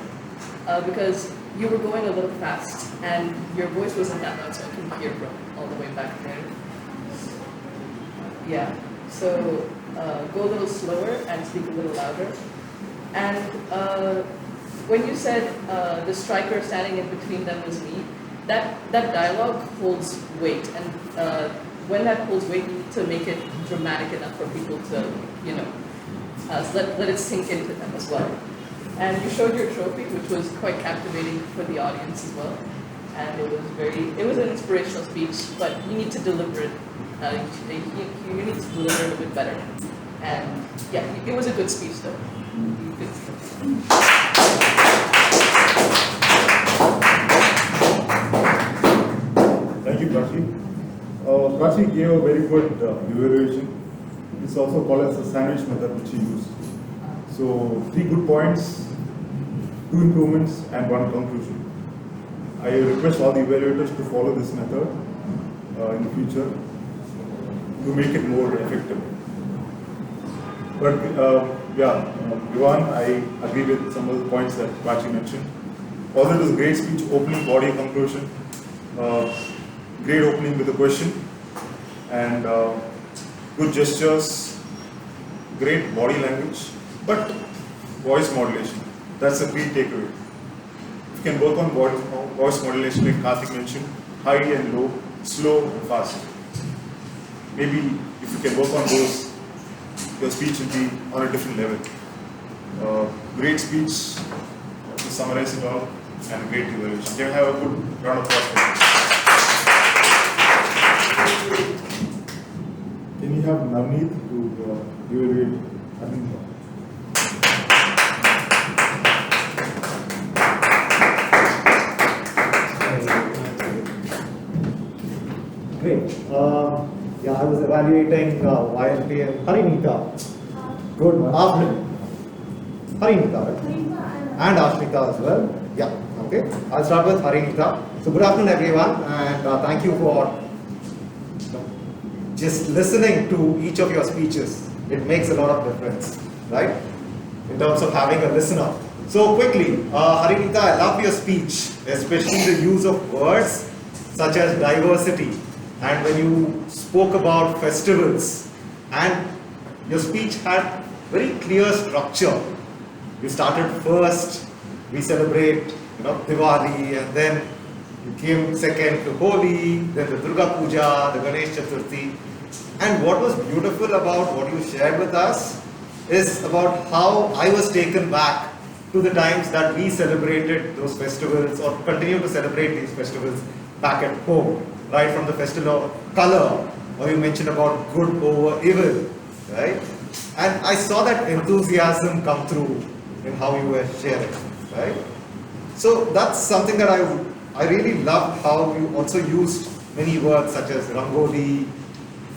because you were going a little fast and your voice wasn't that loud, so I couldn't hear from all the way back there. Yeah, so go a little slower and speak a little louder. And when you said the striker standing in between them was me, that dialogue holds weight, and when that holds weight, you need to make it dramatic enough for people to, let it sink into them as well. And you showed your trophy, which was quite captivating for the audience as well. And it was an inspirational speech, but you need to deliver it. You need to deliver it a bit better. And yeah, it was a good speech though. Thank you, Prachi. Prachi gave a very good evaluation. It's also called as the sandwich method, which he used. So 3 good points, 2 improvements, and 1 conclusion. I request all the evaluators to follow this method in the future to make it more effective. But Yuvan, I agree with some of the points that Prachi mentioned. Also, it was a great speech, opening, body, conclusion. Great opening with a question, and good gestures, great body language, but voice modulation. That's a key takeaway. You can work on voice modulation, like Karthik mentioned, high and low, slow and fast. Maybe if you can work on those, your speech will be on a different level. Great speech, to summarize it all, and a great evaluation. Can we have a good round of applause? Can you have Navneet to evaluate? Great. I was evaluating YLP and Harinita. Good afternoon. Harinita, right? And Ashmita as well. Yeah, okay. I'll start with Harinita. So good afternoon everyone, and thank you for just listening to each of your speeches. It makes a lot of difference, right? In terms of having a listener So quickly, Harinita, I love your speech, especially the use of words such as diversity, and when you spoke about festivals, and your speech had very clear structure. You started first, we celebrate, Diwali, and then you came second to Holi, then the Durga Puja, the Ganesh Chaturthi. And what was beautiful about what you shared with us is about how I was taken back to the times that we celebrated those festivals or continue to celebrate these festivals back at home, right from the festival of color, or you mentioned about good over evil, right? And I saw that enthusiasm come through in how you were sharing, right? So that's something that I really loved, how you also used many words such as rangoli,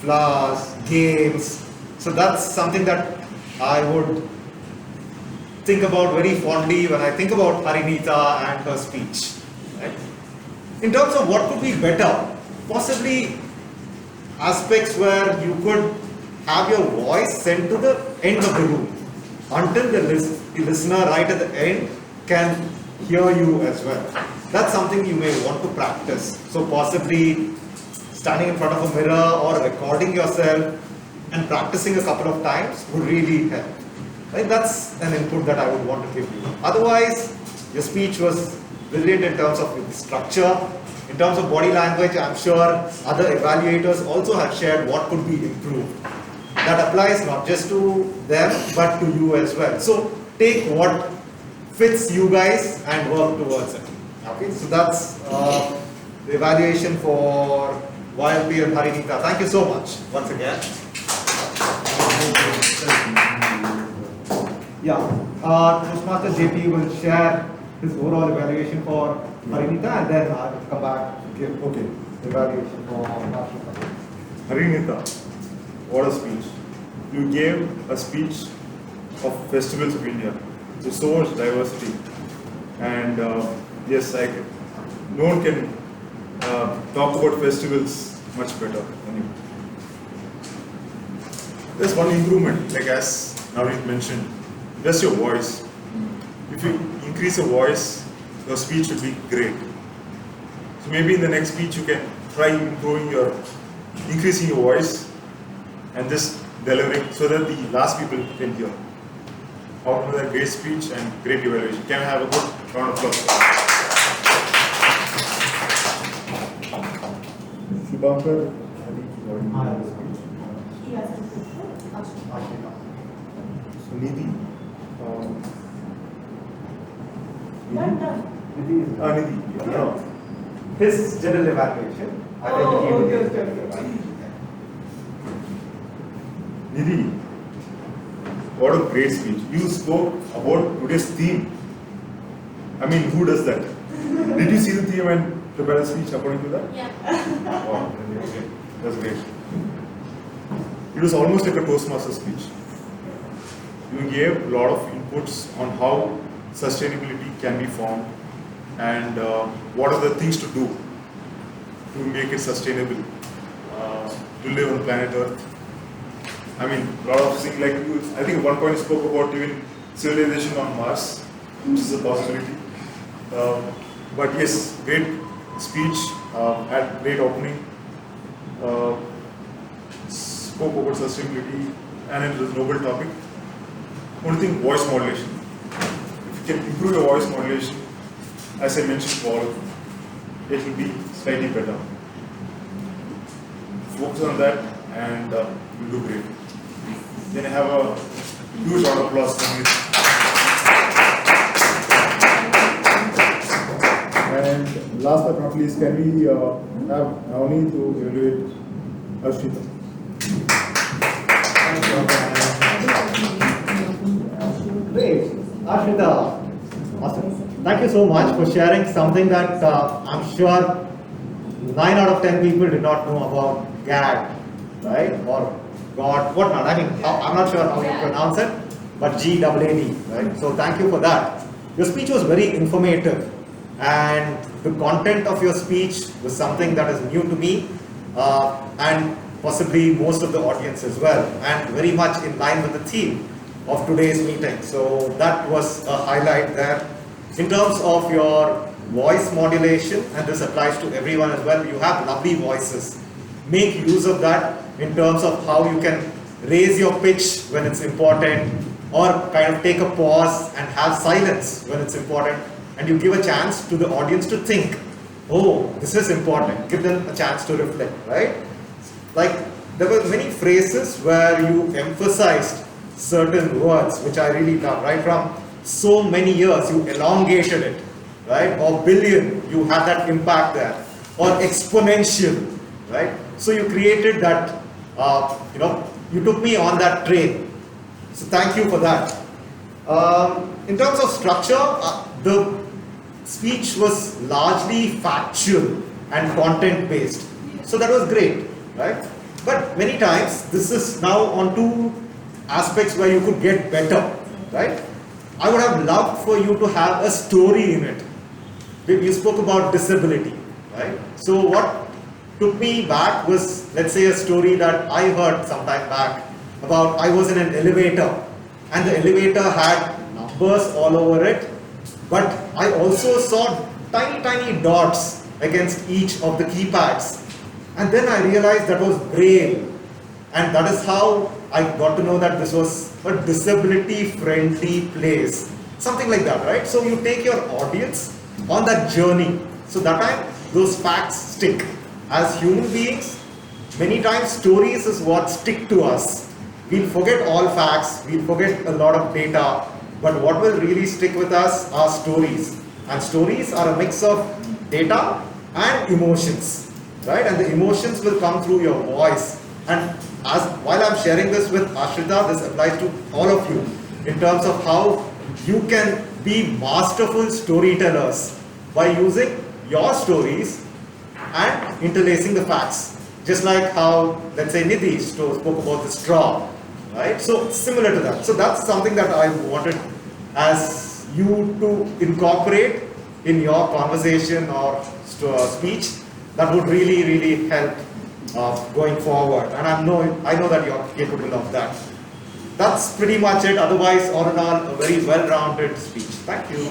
flowers, games. So that's something that I would think about very fondly when I think about Harinita and her speech, right? In terms of what could be better, possibly aspects where you could have your voice sent to the end of the room until the listener right at the end can hear you as well. That's something you may want to practice. So possibly standing in front of a mirror or recording yourself and practicing a couple of times would really help. Right? That's an input that I would want to give you. Otherwise, your speech was brilliant in terms of structure. In terms of body language, I'm sure other evaluators also have shared what could be improved. That applies not just to them, but to you as well. So take what fits you guys and work towards it. Okay, so that's the evaluation for YLP and Harinita. Thank you so much once again. Yeah, Toastmaster JP will share his overall evaluation for Harinita, and then I'll come back to give evaluation for Harinita. Harinita, what a speech. You gave a speech of festivals of India. So much diversity. And yes, no one can talk about festivals much better than you. There's one improvement, like as Navneet mentioned, just your voice. If you increase your voice, your speech will be great. So maybe in the next speech you can try increasing your voice and just delivering so that the last people can hear. Out of that great speech and great evaluation. Can I have a good round of applause? Shubhankar, I think you already had a speech. So Nidhi. Nidhi. No. His general evaluation. I think he will give his general evaluation. Nidhi, what a great speech. You spoke about today's theme. I mean, who does that? Did you see the theme and prepare a speech according to that? Yeah. Wow, that's great. It was almost like a Toastmaster speech. You gave a lot of inputs on how sustainability can be formed and what are the things to do to make it sustainable, to live on planet Earth. I mean, a lot of things like I think at one point you spoke about even civilization on Mars, which is a possibility. But yes, great speech, had great opening, spoke about sustainability, and it was a noble topic. Only thing, voice modulation. If you can improve your voice modulation, as I mentioned, Paul, it will be slightly better. Focus on that, and you'll do great. Then I have a huge round of applause from you. And last but not least, can we have Navneet to evaluate Ashita? Great. Ashita, awesome. Thank you so much for sharing something that I'm sure 9 out of 10 people did not know about GAD, right? Or God, whatnot. I mean, I'm not sure how you pronounce it, but GAAD, right? So thank you for that. Your speech was very informative, and the content of your speech was something that is new to me, and possibly most of the audience as well, and very much in line with the theme of today's meeting. So that was a highlight there. In terms of your voice modulation, and this applies to everyone as well, you have lovely voices. Make use of that in terms of how you can raise your pitch when it's important, or kind of take a pause and have silence when it's important, and you give a chance to the audience to think, oh, this is important. Give them a chance to reflect, right? Like, there were many phrases where you emphasized certain words, which I really love, right? From so many years, you elongated it, right? Or billion, you had that impact there. Or exponential, right? So you created that, you took me on that train. So thank you for that. In terms of structure, the speech was largely factual and content based. So that was great, right? But many times, this is now on two aspects where you could get better, right? I would have loved for you to have a story in it. You spoke about disability, right? So what took me back was, let's say, a story that I heard some time back about, I was in an elevator and the elevator had numbers all over it, but I also saw tiny dots against each of the keypads. And then I realized that was Braille. And that is how I got to know that this was a disability-friendly place. Something like that, right? So you take your audience on that journey. So that time, those facts stick. As human beings, many times stories is what stick to us. We'll forget all facts, we'll forget a lot of data, but what will really stick with us are stories. And stories are a mix of data and emotions, right? And the emotions will come through your voice. And while I'm sharing this with Ashrita, this applies to all of you in terms of how you can be masterful storytellers by using your stories and interlacing the facts. Just like how, let's say, Nidhi spoke about the straw, right? So similar to that. So that's something that I wanted as you to incorporate in your conversation or speech. That would really help going forward, and I know that you're capable of that. That's pretty much it. Otherwise, all in all, a very well-rounded speech. Thank you.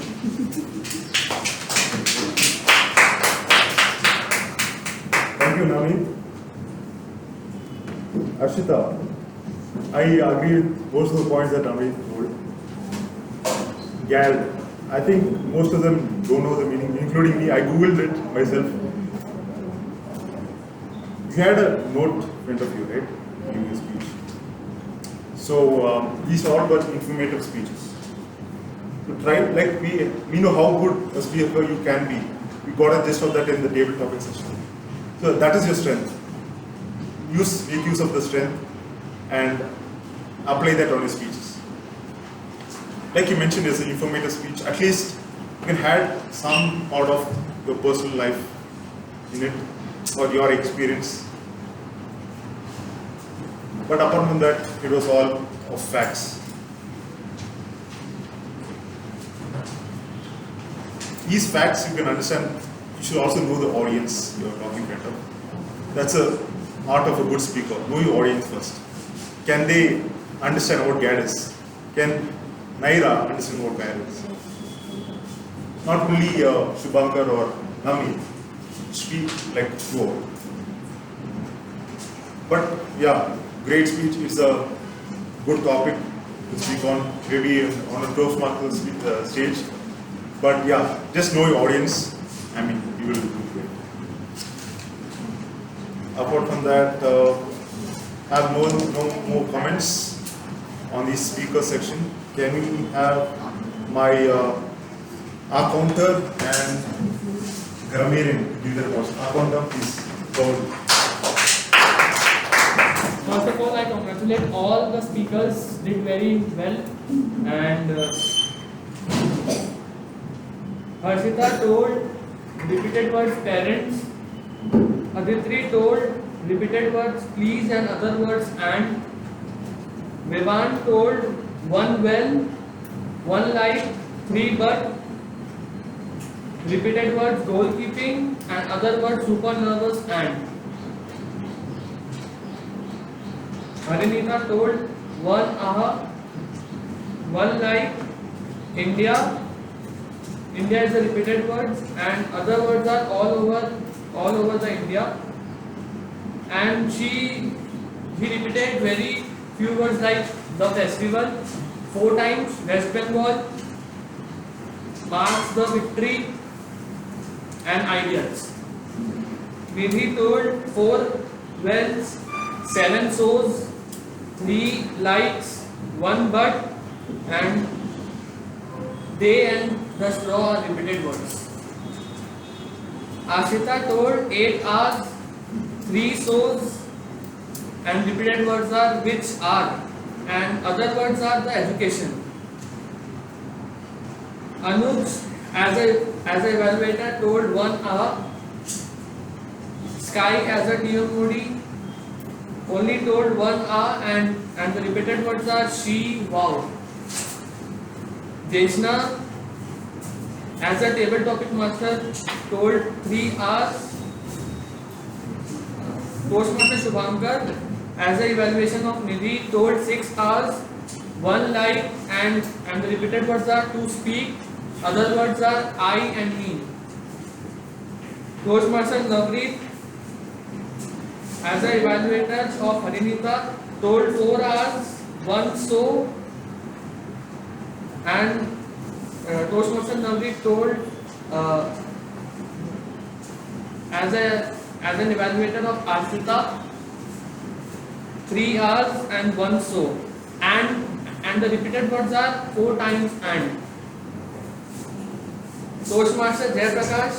Thank you, Navneet. Arshita, I agree with most of the points that Navneet told. GAL, I think most of them don't know the meaning, including me. I googled it myself. You had a note in front of you, right, giving a speech. So these all were informative speeches. So try, like we know how good a speaker you can be. We got a gist of that in the table topic session. So that is your strength. Make use of the strength and apply that on your speeches. Like you mentioned, as an informative speech, at least you can add some out of your personal life in it, or your experience. But apart from that, it was all of facts. These facts you can understand, you should also know the audience you are talking better. That's a art of a good speaker. Know your audience first. Can they understand what GAD is? Can Naira understand what GAD is? Not only Shubhankar or Nami speak like two. But yeah, great speech. It's a good topic to speak on, maybe on a Toastmasters stage. But yeah, just know your audience. I mean, you will do great. Apart from that, I have no more comments on the speaker section. Can we have my accountant and grammarian do the reports? Accountant, please. Go on. First of all, I congratulate all the speakers, did very well, and Harshita told repeated words parents, Aditri told repeated words please and other words and, Vivant told one well, one life, three but, repeated words goalkeeping and other words super nervous and. Harinita told one aha, one like India. India is a repeated word, and other words are all over the India. And he repeated very few words like the festival 4 times, West Bengal, marks the victory, and ideals. Vidhi told 4 wells, 7 sows, 3 likes, 1 but, and they and the straw are repeated words. Ashita told 8 hours, 3 sows, and repeated words are which are, and other words are the education. Anuj, as an evaluator, told 1 hour. Sky, as a TMOD, only told 1 hour, and the repeated words are she, wow. Jeshna, as a table topic master, told 3 hours. Toastmaster Shubhankar, as an evaluation of Nidhi, told 6 hours, 1 like, and the repeated words are to speak, other words are I and me. Toastmaster Navreet, as an evaluator of Harinita, told 4 hours, 1 so, and Toastmaster Navreet told as an evaluator of Ashita, 3 hours and 1 so, and the repeated words are 4 times and. Toastmaster Jayaprakash,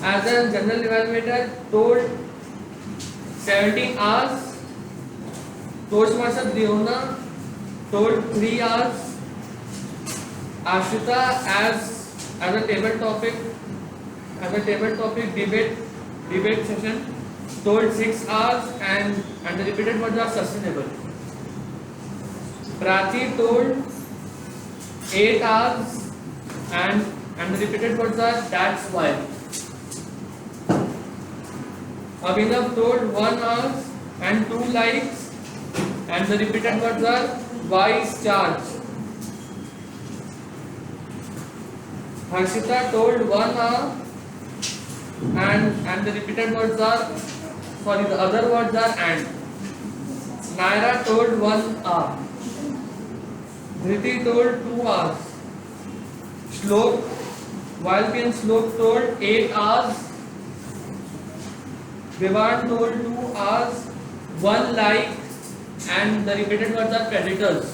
as a general evaluator, told 17 hours. Toastmaster Driona told 3 hours. Ashita, as a table topic debate session, told 6 hours, and the repeated words are sustainable. Prachi told 8 hours, and the repeated words are that's why. Abhinav told 1 hour and 2 likes, and the repeated words are why is charge. Harshita told 1 hour, and the repeated words are, the other words are and. Naira told 1 hour. Dhriti told 2 hours. Shlok, YLP and Shlok told 8 hours. Vivan told 2 hours, 1 like, and the repeated words are predators.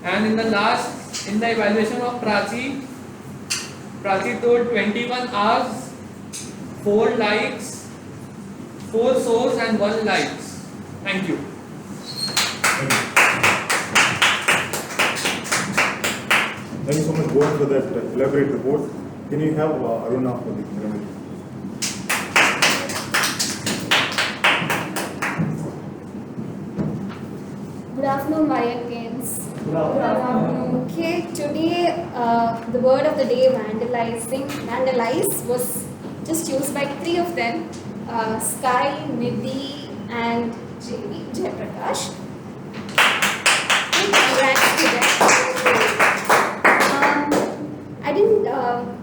And in the evaluation of Prachi told 21 hours, 4 likes, 4 sows and 1 likes. Thank you. Thank you so much, both, for that elaborate report. Can you have Aruna for the pyramid? Good afternoon, YLPians. Good afternoon. Okay, today the word of the day, vandalize, was just used by 3 of them, Sky, Nidhi, and Jayaprakash. Congrats to them.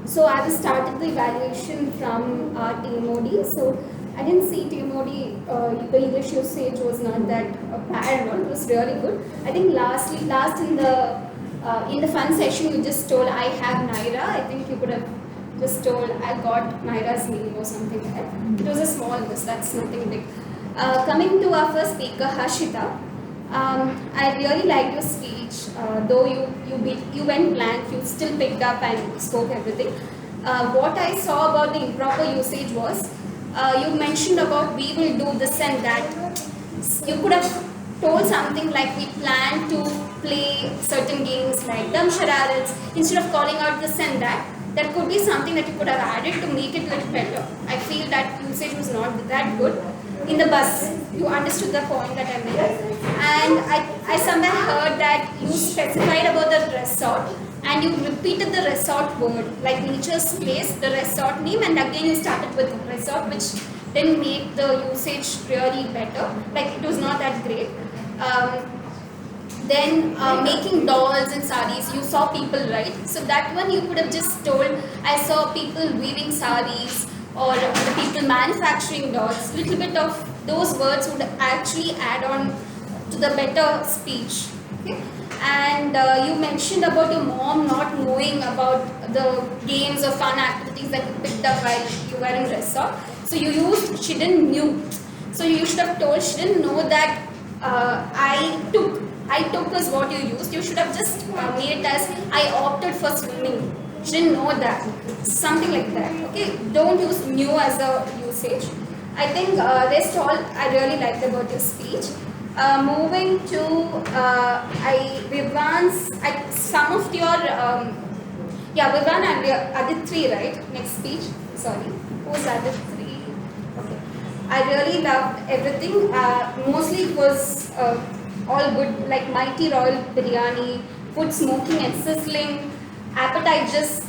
So I was started the evaluation from our TMOD. So I didn't see TMOD, the English usage was not that bad one. It was really good. I think last in the fun session you just told I have Naira. I think you could have just told I got Naira's name or something like that. It was a small list, that's nothing big. Coming to our first speaker, Harshita. I really liked your speech. Though you went blank, you still picked up and spoke everything. What I saw about the improper usage was, you mentioned about we will do this and that. You could have told something like we plan to play certain games like Dam Shararats. Instead of calling out this and that, that could be something that you could have added to make it a little better. I feel that usage was not that good. In the bus, you understood the point that I made. And I somewhere heard that you specified about the resort and you repeated the resort word, like nature's place, the resort name, and again you started with resort, which didn't make the usage really better. Like it was not that great. Then making dolls and saris, you saw people, right? So that one you could have just told, I saw people weaving saris or the people manufacturing dolls. Little bit of those words would actually add on to the better speech. Okay? And you mentioned about your mom not knowing about the games or fun activities that you picked up while you were in resort. So you used, she didn't knew. So you should have told, she didn't know that I took is what you used. You should have just made it as I opted for swimming. She didn't know that. Something like that. Okay. Don't use new as a usage. I think rest all I really liked about your speech. Moving to Vivans, some of your Vivan and Aditri, right? Next speech. Sorry. Who's Aditri? Okay. I really loved everything. Mostly it was all good, like mighty royal biryani, food smoking and sizzling. Appetite just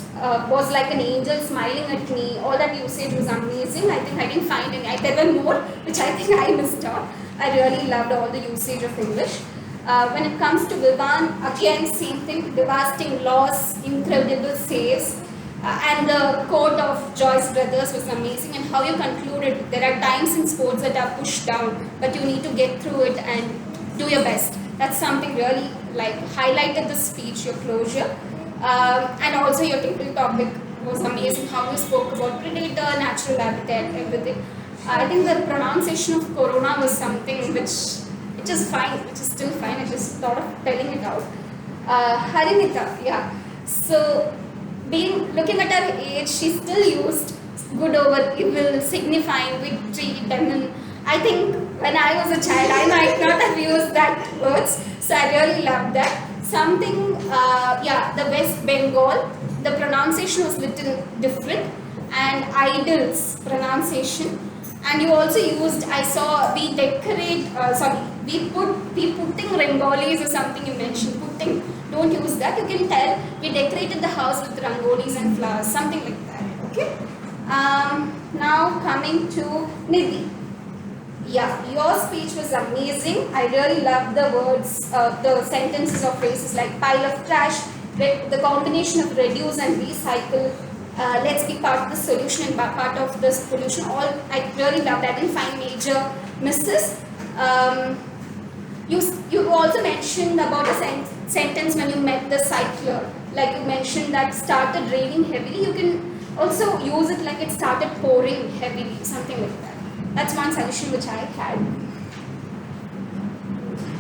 was like an angel smiling at me. All that usage was amazing. I think I didn't find any. There were more, which I think I missed out. I really loved all the usage of English. When it comes to Vivan, again, same thing, devastating loss, incredible saves. And the quote of Joyce Brothers was amazing, and how you concluded, there are times in sports that are pushed down, but you need to get through it and do your best. That's something really like highlighted the speech, your closure. And also your table topic was amazing, how you spoke about predator, natural habitat, everything. I think the pronunciation of corona was something which is fine, which is still fine. I just thought of telling it out. Harinita, yeah. So looking at her age, she still used good over evil, signifying victory, demon. I think when I was a child, I might not have used that words, so I really loved that. Something, the West Bengal, the pronunciation was little different, and idols pronunciation. And you also used, I saw, we decorate, we putting rangolis or something you mentioned, putting, don't use that, you can tell, we decorated the house with rangolis and flowers, something like that, okay? Now coming to Nidhi. Yeah, your speech was amazing. I really loved the words, the sentences or phrases like pile of trash, the combination of reduce and recycle, let's be part of the solution and part of this pollution. All I really loved. I didn't find major misses. You also mentioned about a sentence when you met the cycler. Like you mentioned that started raining heavily. You can also use it like it started pouring heavily, something like that. That's one suggestion which I had.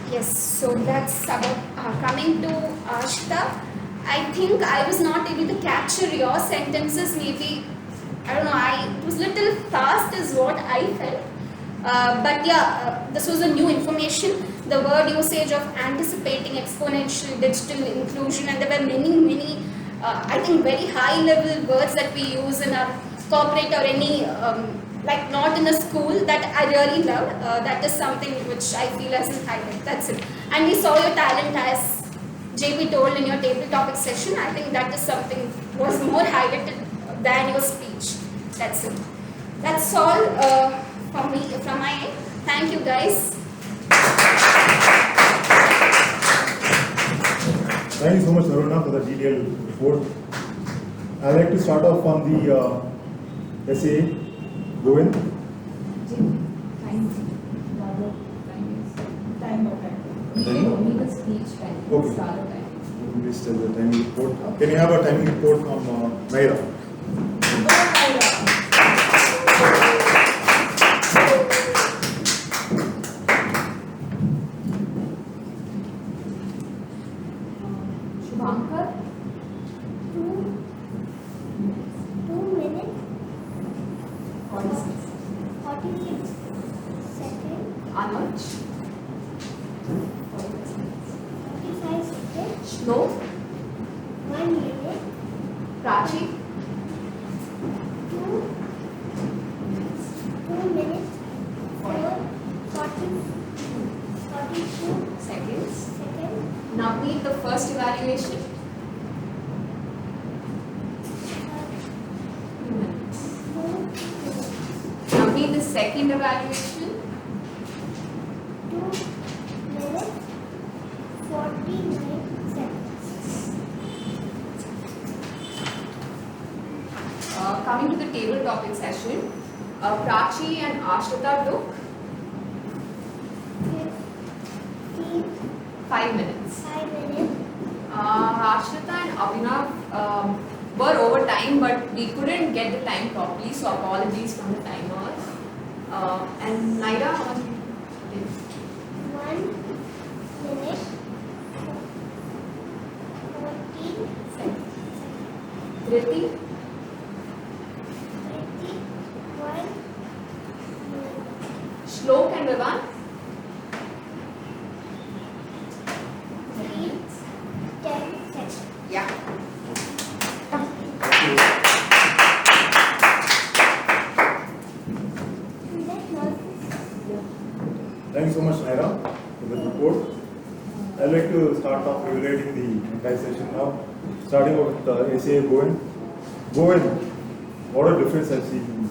Yes, so that's about coming to Ashita. I think I was not able to capture your sentences. Maybe, I don't know, it was little fast is what I felt. But yeah, this was a new information. The word usage of anticipating exponential digital inclusion, and there were many, I think very high level words that we use in our corporate or any, like not in a school, that I really loved. That is something which I feel as a highlight. That's it. And we saw your talent as JP told in your table topic session. I think that is something was more highlighted than your speech. That's it. That's all from me, from my end. Thank you guys. Thank you so much, Naruna, for the detailed report. I'd like to start off on the essay. Govind. Only the speech time. Okay. Start of time. Please tell the timing report. Can you have a timing report from Naira? Shubhankar. 2 minutes, 46. 46 seconds, Anuj. 45 seconds, Shlo. 1 minute, Prachi. 2 minutes, 42 Seconds. seconds, Navneet, the first evaluation. 2 minutes. 2 minutes, Navneet, the second evaluation. 2 minutes, 40 table topic session. Prachi and Ashrita took 5 minutes. 5 minutes. Ashrita and Abhinav were over time, but we couldn't get the time properly, so apologies from the timers. And Naira, how much did you take? 1 minute 14 seconds. Dhriti? 21 Shlok and Vivan? 3 10 seconds. Yeah. Thank you so much, Naira, for the report. I'd like to start off evaluating the entire session now, starting with ACA Goen. Goen, what a difference I've seen.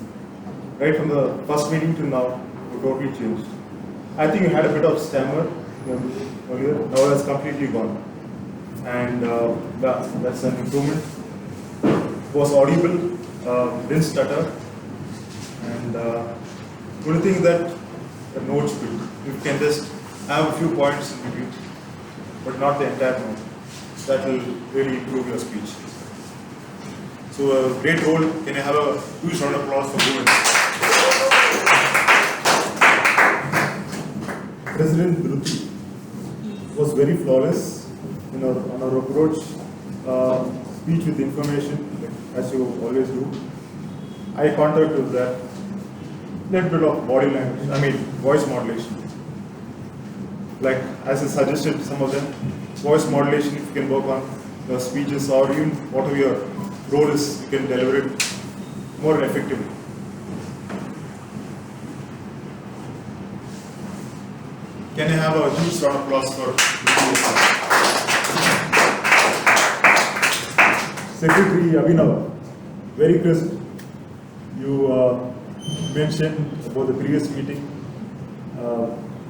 Right from the first meeting to now, you totally changed. I think you had a bit of stammer earlier, now that's completely gone. And that's an improvement. Was audible, didn't stutter, and only thing that the note speed, you can just have a few points in between, but not the entire note. That will really improve your speech. So a great role. Can I have a huge round of applause for Govind? President Dhruti was very flawless on our approach, speech with information, as you always do. Eye contact was that. Little bit of body language, voice modulation. Like as I suggested, some of them, voice modulation, if you can work on your speeches or even whatever your role is, you can deliver it more effectively. Can I have a huge round of applause for Secretary Abhinav? Very crisp. You mentioned about the previous meeting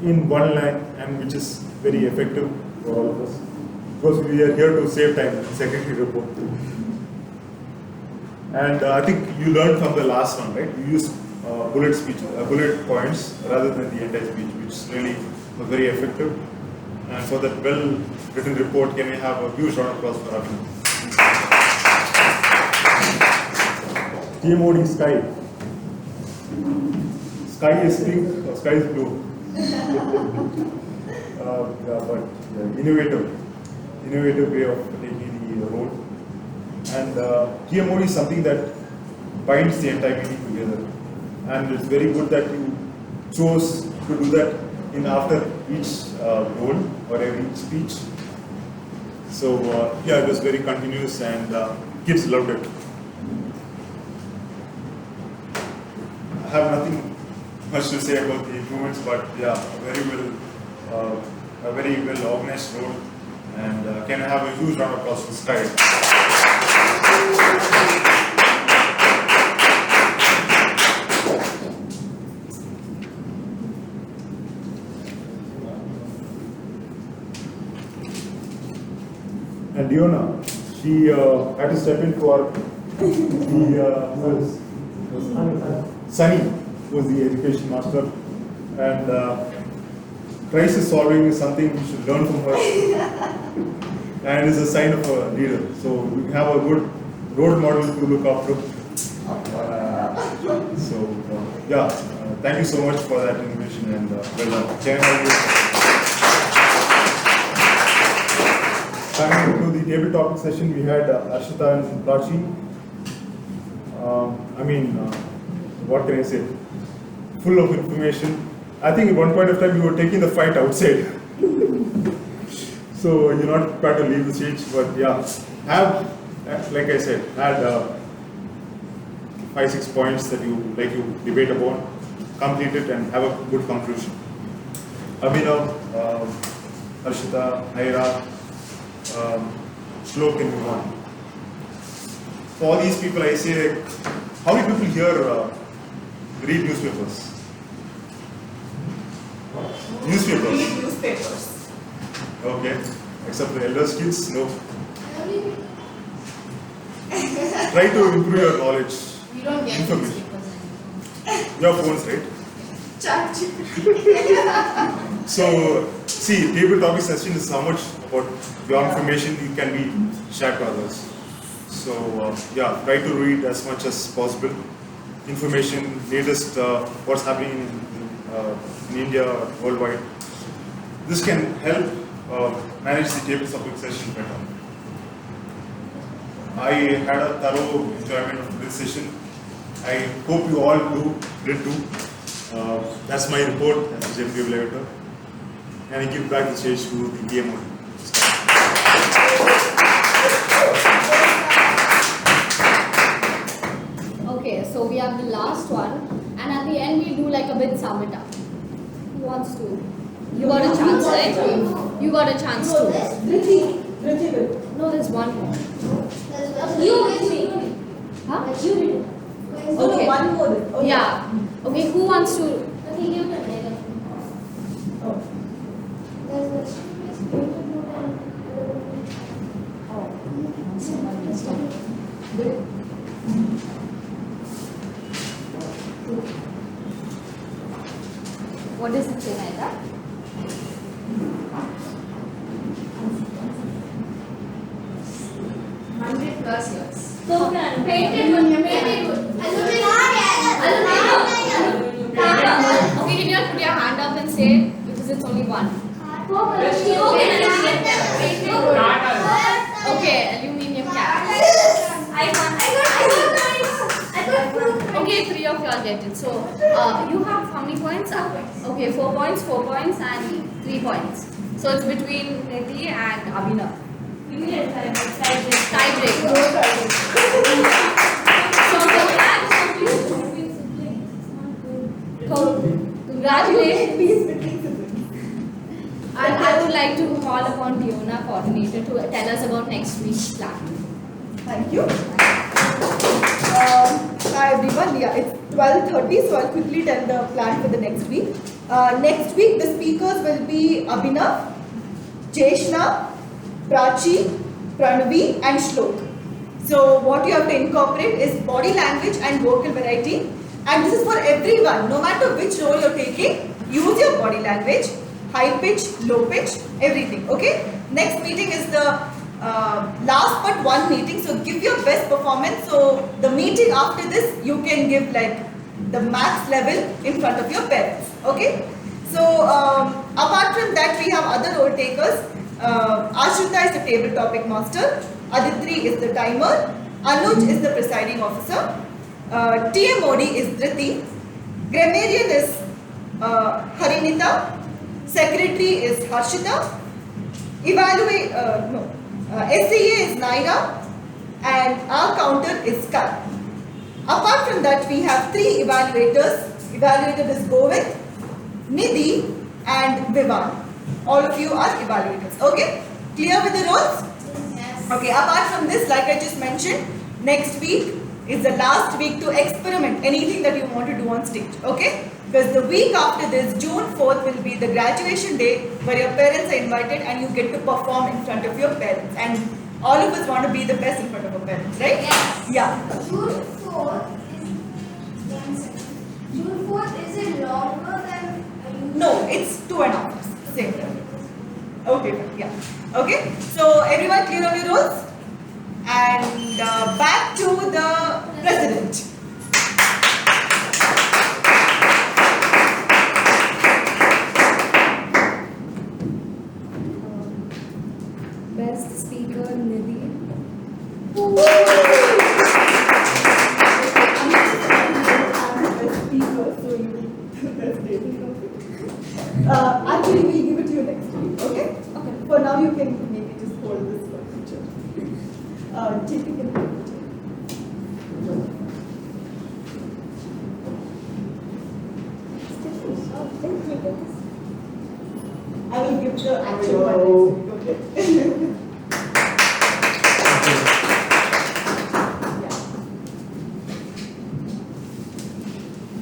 in one line, and which is very effective for all of us, because we are here to save time in secretary report. And I think you learned from the last one, right? You used bullet points rather than the entire speech, which really was very effective. And for that well-written report, can we have a huge round of applause for Abhinav? TMOD Sky. Sky is pink or sky is blue. Innovative way of taking the role. And TMOD is something that binds the entire meeting together. And it's very good that you chose to do that in after each role or every speech. So it was very continuous, and kids loved it. I have nothing much to say about the improvements, but a very well organized role. And can I have a huge round of applause for Sky? And Diona, she had to step in for Sunny, who was the education master, and crisis solving is something we should learn from her, and is a sign of a leader. So we have a good role model to look up to. Thank you so much for that information, and well done. Can I have you? Coming to the table topic session, we had Ashrita and Prachi. What can I say? Full of information. I think at one point of time you were taking the fight outside. So you're not prepared to leave the stage, but like I said, had 5-6 points that you debate upon, complete it, and have a good conclusion. Abhinav, Arshita, Naira, Shlok, and Vivan. For all these people, I say, how many people here read newspapers? Newspapers? Read newspapers. Okay. Except for the elders, kids, no. Try to improve your knowledge. You don't get information. newspapers Your phones, right? Chat. So, see, table topic session is how much about your information you can be shared to others. So, yeah, try to read as much as possible. Information, latest, what's happening in India, worldwide. This can help manage the table topic session better. I had a thorough enjoyment of this session. I hope you all did too. That's my report as a table editor. And I give back the stage to the DMO. Okay, so we have the last one, and at the end we do like a bit sum it up. Who wants to? You got a chance, right? You got a chance to. No, there's one more. Huh? Okay. One more. Okay. Yeah. Okay, who wants to? What does it say, Naida? 100+ years. Okay, can you all put your hand up and say it? Because it's only one. Okay, aluminium cap. Okay, 3 of y'all get it. So, you have how many points? Okay, 4 points, 4 points, and 3 points. So it's between Nidhi and Abhinav. Tiebreaker. Congratulations. And I would like to call upon Diona, coordinator, to tell us about next week's plan. Thank you. Hi everyone. Yeah, it's 12:30, so I'll quickly tell the plan for the next week. Next week, the speakers will be Abhinav, Jeshna, Prachi, Pranavi, and Shlok. So what you have to incorporate is body language and vocal variety. And this is for everyone, no matter which role you're taking, use your body language, high pitch, low pitch, everything, okay? Next meeting is the last but one meeting, so give your best performance. So the meeting after this, you can give like the max level in front of your parents, okay? So apart from that, we have other role takers. Ashrita is the table topic master, Aditri is the timer, Anuj is the presiding officer, TMOD is Dhriti, grammarian is Harinita, secretary is Harshita, SCA is Naira, and our counter is Kal. Apart from that, we have 3 evaluators. Evaluator is Govind, Nidhi, and Vivan. All of you are evaluators. Okay? Clear with the roles? Yes. Okay, apart from this, like I just mentioned, next week is the last week to experiment anything that you want to do on stage. Okay? Because the week after this, June 4th, will be the graduation day where your parents are invited and you get to perform in front of your parents. And all of us want to be the best in front of our parents, right? Yes. Yeah. June 4th is June 4th is it longer than No, it's 2.5 hours. Same time. Okay, yeah. Okay, so everyone clear on your roles? And back to the president. Best speaker, Nidhi. Actually, we'll give it to you next week, okay? Okay. For now, you can maybe just hold this for future. JP can hold it. I will give the actual one next week, okay?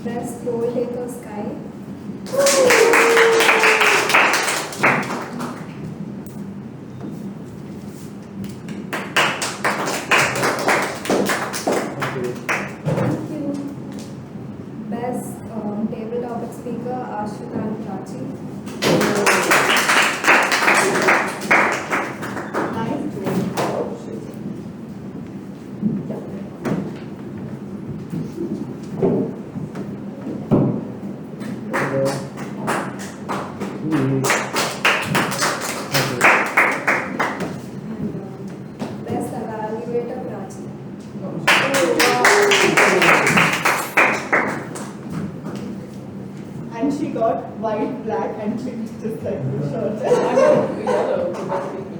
Best role taker, Sky. Table topic speaker Ashrita and Prachi. Best evaluator Prachi. And she got white, black, and pink, just like the shirt. I got yellow for best speaker.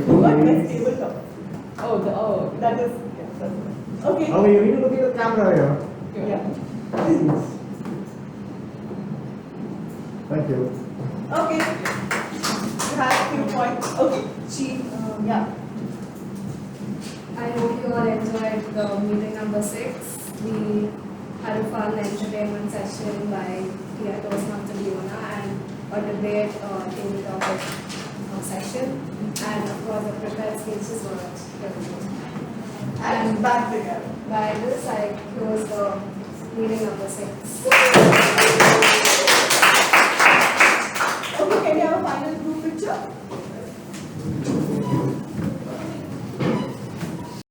Who got best tabletop? Oh, That is, yeah, that's okay. Okay, you need to look at the camera here. Yeah. Please. Thank you. Okay. You have few points. Okay. She, yeah. I hope you all enjoyed the meeting number 6. We had a fun entertainment session by Tia Toastmaster Leona and a debate table topic session. And of course, the prepared speeches were terrible. And back together. By this, I close the meeting number 6.